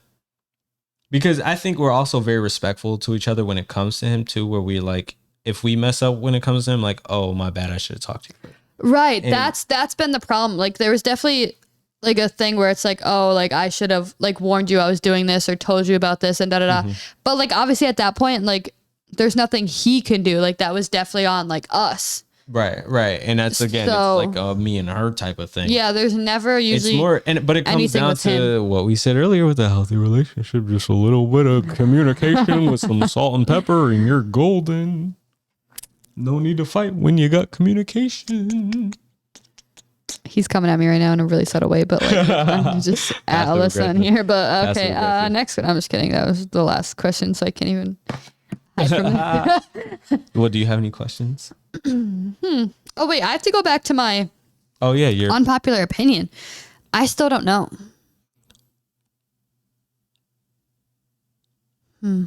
Because I think we're also very respectful to each other when it comes to him, too, where we, like, if we mess up when it comes to him, like, oh, my bad, I should have talked to you. Right. And that's been the problem. Like, there was definitely, like, a thing where it's like, oh, like, I should have, like, warned you I was doing this or told you about this and da-da-da. Mm-hmm. But, like, obviously at that point, like, there's nothing he can do. Like, that was definitely on like us. Right. And that's again, it's like a me and her type of thing. Yeah, there's never usually. It's more, but it comes down to what we said earlier with a healthy relationship. Just a little bit of communication with some salt and pepper, and you're golden. No need to fight when you got communication. He's coming at me right now in a really subtle way, but like I'm just at Alyssa in here. But okay, next one. I'm just kidding. That was the last question, so I can't even. Well, do you have any questions? Oh wait, I have to go back to my your unpopular opinion. I still don't know. I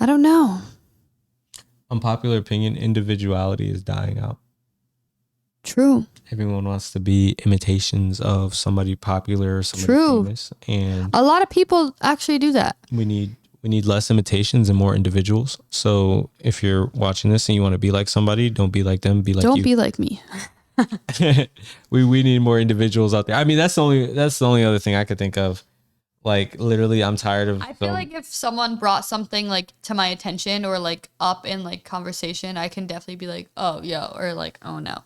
don't know. Unpopular opinion, individuality is dying out. True. Everyone wants to be imitations of somebody popular or somebody famous, and a lot of people actually do that. We need less imitations and more individuals. So if you're watching this and you want to be like somebody, don't be like them. Be like you. Don't be like me. we need more individuals out there. I mean, that's the only other thing I could think of. Like, literally, I'm tired of. I feel like if someone brought something like to my attention or like up in like conversation, I can definitely be like, oh, yo, or like, oh no.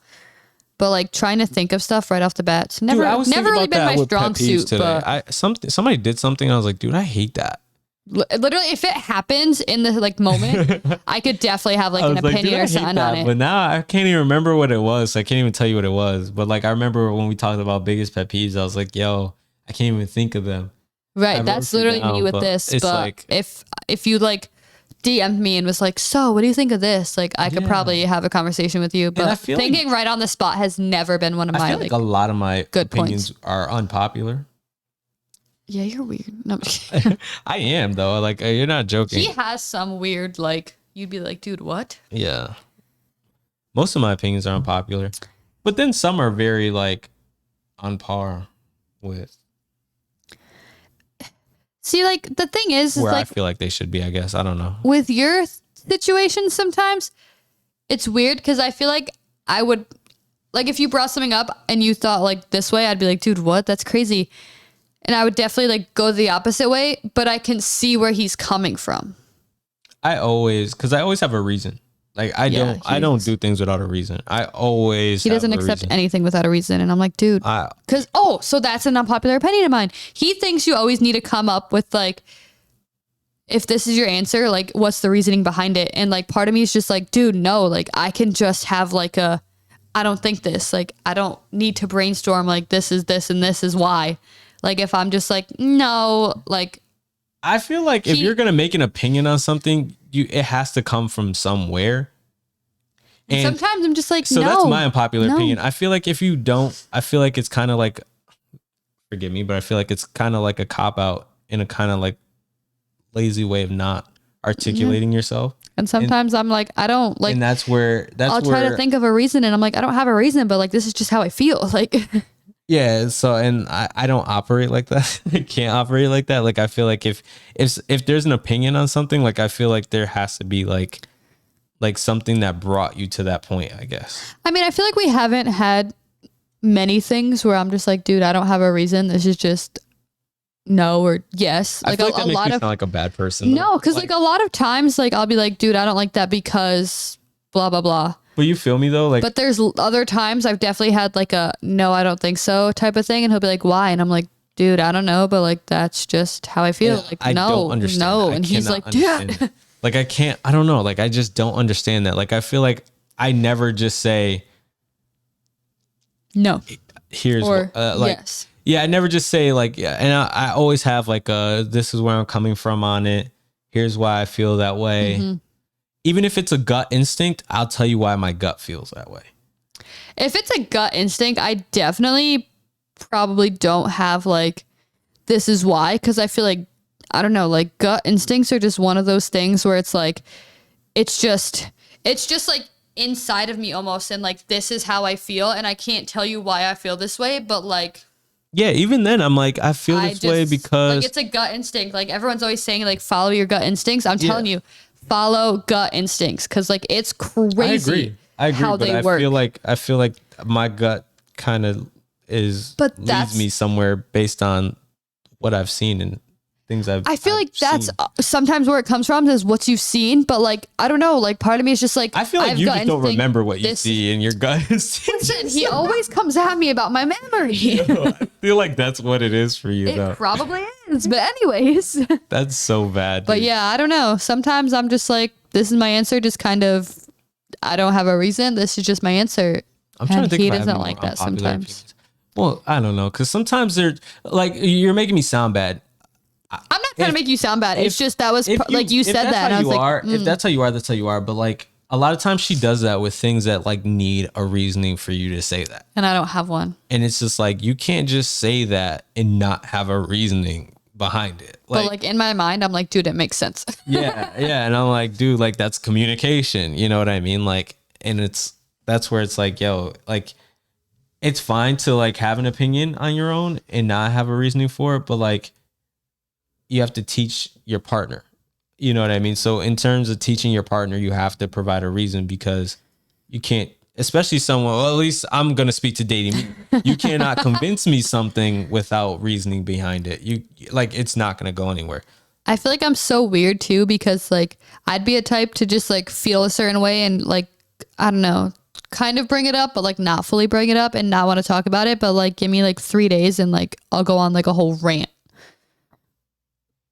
But like trying to think of stuff right off the bat, it's never really been my strong suit. Today. But somebody did something. I was like, dude, I hate that. Literally, if it happens in the like moment, I could definitely have like an opinion or something on it. But now I can't even remember what it was. So I can't even tell you what it was. But like I remember when we talked about biggest pet peeves, I was like, yo, I can't even think of them. Right, that's literally me with this. But like, if you like DM'd me and was like, so what do you think of this? Like I could probably have a conversation with you. But thinking right on the spot has never been one of my like a lot of my good opinions are unpopular. Yeah, you're weird. No, I'm just kidding. I am though. Like you're not joking. He has some weird, like, you'd be like, dude, what? Yeah. Most of my opinions are unpopular, but then some are very like on par with. See, like, the thing is where like, I feel like they should be, I guess. I don't know. With your situation, sometimes it's weird because I feel like I would, like, if you brought something up and you thought like this way, I'd be like, dude, what? That's crazy. And I would definitely like go the opposite way, but I can see where he's coming from. Because I always have a reason. Like I don't do things without a reason. He doesn't accept anything without a reason. And I'm like, dude, so that's an unpopular opinion of mine. He thinks you always need to come up with like, if this is your answer, like what's the reasoning behind it? And like part of me is just like, dude, no, like I can just have like I don't think this, like I don't need to brainstorm like this is this and this is why. Like if I'm just like, no, like. I feel like if you're going to make an opinion on something, it has to come from somewhere. And sometimes I'm just like, so that's my unpopular opinion. I feel like if you don't, I feel like it's kind of like, forgive me, but I feel like it's kind of like a cop out in a kind of like lazy way of not articulating yourself. And sometimes I'm like, I don't like, and that's where I'll try to think of a reason and I'm like, I don't have a reason, but like, this is just how I feel. Like, yeah. So, and I don't operate like that. I can't operate like that. Like, I feel like if there's an opinion on something, like, I feel like there has to be like something that brought you to that point, I guess. I mean, I feel like we haven't had many things where I'm just like, dude, I don't have a reason. This is just no or yes. Like, I feel like that makes me sound like a bad person. No, because like a lot of times, like I'll be like, dude, I don't like that because blah, blah, blah. But you feel me though? Like, but there's other times I've definitely had like a no, I don't think so type of thing. And he'll be like, why? And I'm like, dude, I don't know. But like, that's just how I feel. Like, I don't understand no. And he's like, dude. Like, I don't know. Like, I just don't understand that. Like, I feel like I never just say, no, here's like, yes. Yeah. I never just say like, yeah. And I always have like, this is where I'm coming from on it. Here's why I feel that way. Mm-hmm. Even if it's a gut instinct, I'll tell you why my gut feels that way. If it's a gut instinct, I definitely probably don't have like, this is why. Cause I feel like, I don't know, like gut instincts are just one of those things where it's like, it's just like inside of me almost. And like, this is how I feel. And I can't tell you why I feel this way, but like, yeah, even then I'm like, I feel this way because like, it's a gut instinct. Like everyone's always saying like, follow your gut instincts. I'm telling you, follow gut instincts. Cause like, it's crazy. I agree, how but they I work. feel like my gut kind of leads me somewhere based on what I've seen and things I feel like that's sometimes where it comes from is what you've seen, but like I don't know, like part of me is just like I feel like you just don't remember what you see in your gut instinct. Listen, he always comes at me about my memory. No, I feel like that's what it is for you. It probably is, but anyways, that's so bad. But yeah, I don't know. Sometimes I'm just like, this is my answer. Just kind of, I don't have a reason. This is just my answer. I'm trying to think. He doesn't like that sometimes. Opinions. Well, I don't know, because sometimes they're like, you're making me sound bad. I'm not trying to make you sound bad. It's just that was like you said that. And I was like, if that's how you are, that's how you are. But like a lot of times she does that with things that like need a reasoning for you to say that. And I don't have one. And it's just like, you can't just say that and not have a reasoning behind it. Like, but like in my mind, I'm like, dude, it makes sense. Yeah. And I'm like, dude, like that's communication. You know what I mean? Like, and that's where it's like, yo, like it's fine to like have an opinion on your own and not have a reasoning for it. But like, you have to teach your partner. You know what I mean? So in terms of teaching your partner, you have to provide a reason, because you can't, especially someone, well, at least I'm going to speak to dating me. You cannot convince me something without reasoning behind it. You like, it's not going to go anywhere. I feel like I'm so weird too, because like I'd be a type to just like feel a certain way and like, I don't know, kind of bring it up, but like not fully bring it up and not want to talk about it. But like, give me like 3 days and like, I'll go on like a whole rant.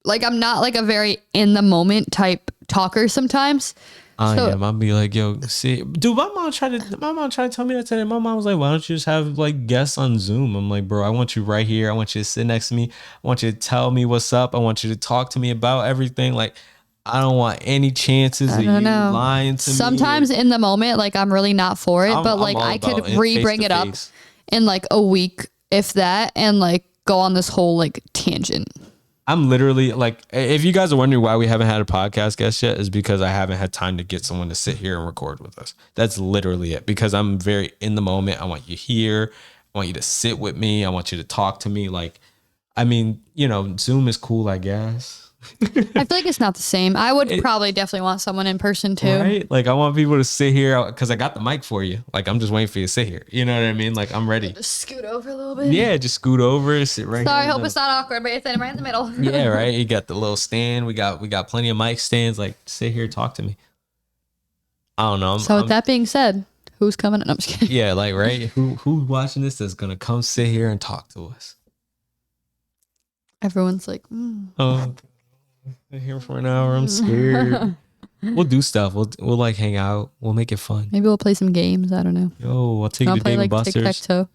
Like, I'm not like a very in the moment type talker sometimes. Yeah, I'll be like, yo, see, dude, my mom tried to tell me that today. My mom was like, why don't you just have like guests on Zoom? I'm like, bro, I want you right here. I want you to sit next to me. I want you to tell me what's up. I want you to talk to me about everything. Like, I don't want any chances of you lying to me. Sometimes in the moment, like I'm really not for it, but like I could bring it up in like a week, if that, and like go on this whole like tangent. I'm literally like, if you guys are wondering why we haven't had a podcast guest yet, is because I haven't had time to get someone to sit here and record with us. That's literally it. Because I'm very in the moment. I want you here. I want you to sit with me. I want you to talk to me. Like, I mean, you know, Zoom is cool, I guess. I feel like it's not the same. I would probably definitely want someone in person too. Right? Like I want people to sit here because I got the mic for you. Like I'm just waiting for you to sit here. You know what I mean? Like I'm ready. Just scoot over a little bit. Yeah, just scoot over, sit right Sorry, here. I hope it's not awkward, but you're sitting right in the middle. Yeah, right. You got the little stand. We got plenty of mic stands. Like sit here, talk to me. I don't know. So with that being said, who's coming? No, I'm just kidding. Yeah, like right. Who's watching this that's gonna come sit here and talk to us? Everyone's like, oh. Been here for an hour. I'm scared. We'll do stuff. We'll like hang out. We'll make it fun. Maybe we'll play some games. I don't know. Yo, I'll take you to play Dave like and Buster's. tic-tac-toe.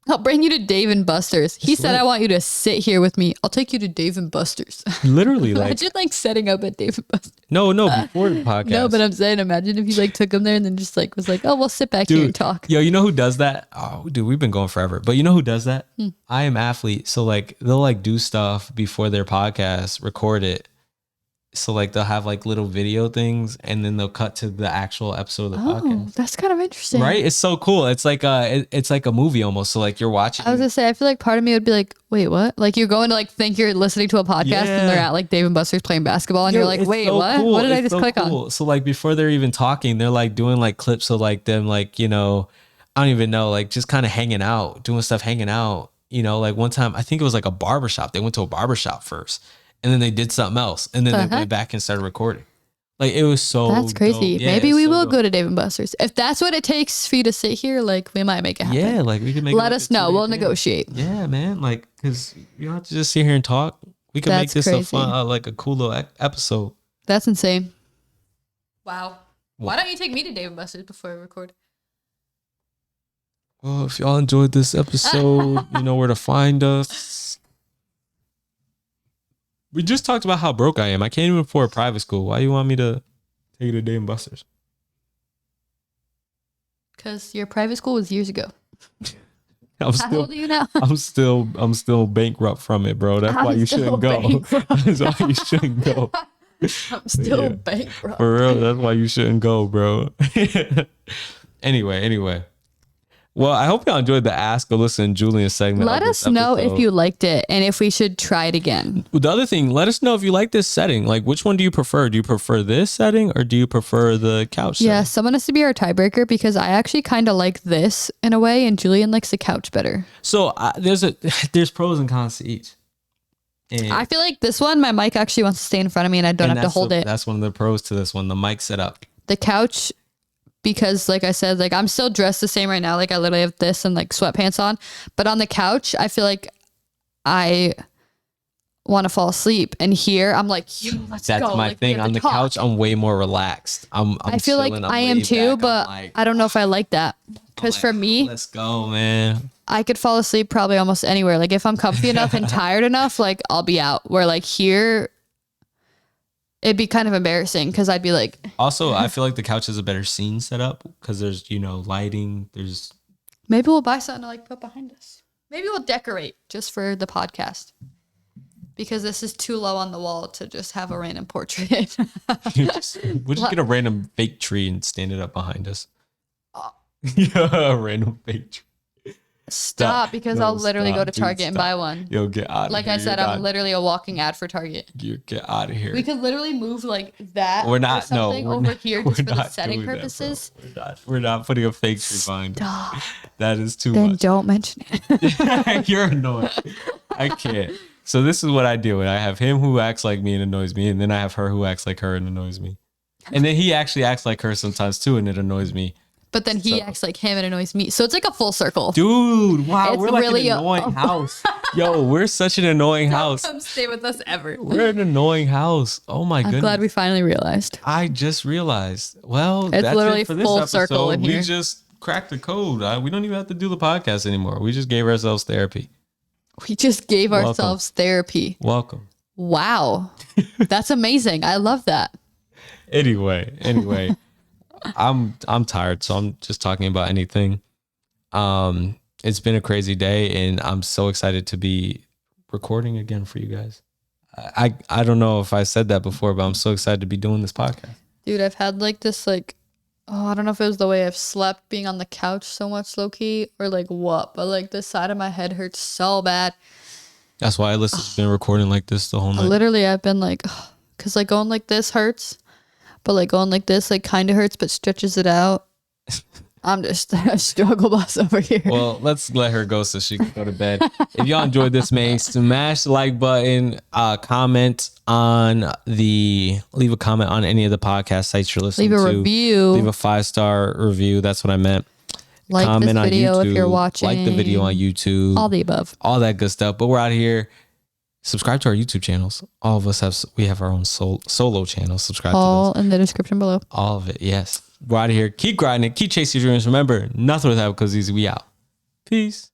I'll bring you to Dave and Buster's. He said, I want you to sit here with me. I'll take you to Dave and Buster's. Literally, like imagine like setting up at Dave and Buster's. No, before the podcast. No, but I'm saying, imagine if you like took him there and then just like was like, oh, we'll sit back here and talk. Yo, you know who does that? Oh, dude, we've been going forever. But you know who does that? I Am Athlete. So like they'll like do stuff before their podcast, record it. So like they'll have like little video things and then they'll cut to the actual episode of the podcast. That's kind of interesting. Right? It's so cool. It's like a movie almost. So like you're watching. I was gonna say, I feel like part of me would be like, wait, what? Like you're going to like think you're listening to a podcast and they're at like Dave and Buster's playing basketball and you're like, wait, so what? Cool. What did I It's just click on? So like before they're even talking, they're like doing like clips of like them like, you know, I don't even know, like just kind of hanging out, doing stuff, hanging out. You know, like one time I think it was like a barbershop. They went to a barbershop first. And then they did something else. And then they went back and started recording. Like, it was so That's crazy. dope. Yeah, maybe we so will dope. go to Dave and Buster's. If that's what it takes for you to sit here, like, we might make it happen. Yeah, like, we can make it. Let us know. We'll negotiate. Yeah, man. Like, because you don't have to just sit here and talk. We can make this a fun, like a cool little episode. That's insane. Wow. Why don't you take me to Dave and Buster's before we record? Well, if y'all enjoyed this episode, you know where to find us. We just talked about how broke I am. I can't even afford private school. Why you want me to take you to Dave and Buster's? Because your private school was years ago. How old are you now? I'm still bankrupt from it, bro. That's why you shouldn't go. That's why you shouldn't go. I'm still bankrupt. For real, that's why you shouldn't go, bro. Anyway. Well, I hope y'all enjoyed the Ask Alyssa and Julian segment. Let us know if you liked it and if we should try it again. The other thing, let us know if you like this setting. Like, which one do you prefer? Do you prefer this setting or do you prefer the couch setting? Yeah, someone has to be our tiebreaker because I actually kind of like this in a way and Julian likes the couch better. So there's pros and cons to each. And I feel like this one, my mic actually wants to stay in front of me and I don't have to hold it. That's one of the pros to this one, the mic setup. The couch, because like I said, like I'm still dressed the same right now. Like I literally have this and like sweatpants on, but on the couch, I feel like I want to fall asleep. And here I'm like, let's go. That's my like, thing. On the couch, I'm way more relaxed. I feel like I am too, but I don't know if I like that. Because for me, let's go, man. I could fall asleep probably almost anywhere. Like if I'm comfy enough and tired enough, like I'll be out. Where like here, it'd be kind of embarrassing because I'd be like. Also, I feel like the couch is a better scene setup because there's, lighting. There's. Maybe we'll buy something to like put behind us. Maybe we'll decorate just for the podcast because this is too low on the wall to just have a random portrait. We'll just get a random fake tree and stand it up behind us. Yeah, a random fake tree. Stop, because I'll literally go to Target and buy one. Yo, get out of here. Like I said, I'm literally a walking ad for Target. You get out of here. We could literally move like that. We're not. or something no, over here just for the setting purposes. We're not putting a fake tree behind. Stop. That is too Then much. don't mention it. You're annoying. I can't. So this is what I do. I have him who acts like me and annoys me, and then I have her who acts like her and annoys me. And then he actually acts like her sometimes too, and it annoys me. But then he acts like him and annoys me. So it's like a full circle. Dude, wow, It's we're like really an annoying house. Yo, we're such an annoying house. Come stay with us ever. We're an annoying house. Oh my goodness. I'm glad we finally realized. I just realized. Well, It's that's literally it for this full episode. circle in We here. just cracked the code. We don't even have to do the podcast anymore. We just gave ourselves therapy. We just gave ourselves therapy. Welcome. Wow. That's amazing. I love that. Anyway, I'm tired, so I'm just talking about anything. It's been a crazy day, and I'm so excited to be recording again for you guys. I don't know if I said that before, but I'm so excited to be doing this podcast. Dude, I've had like this like, oh, I don't know if it was the way I've slept being on the couch so much low key or like what, but like the side of my head hurts so bad. That's why Alyssa's been recording like this the whole night. Literally, I've been like, because like going like this hurts, but like going like this like kind of hurts but stretches it out. I'm just a struggle bus over here. Well, let's let her go so she can go to bed. If y'all enjoyed this, man, smash the like button, leave a comment on any of the podcast sites you're listening to. Leave a review. Leave a 5-star review. That's what I meant. Like comment this video on YouTube, if you're watching. Like the video on YouTube. All the above. All that good stuff. But we're out of here. Subscribe to our YouTube channels. All of us we have our own solo channels. Subscribe to those. All in the description below. All of it, yes. We're out of here. Keep grinding. Keep chasing your dreams. Remember, nothing without because we out. Peace.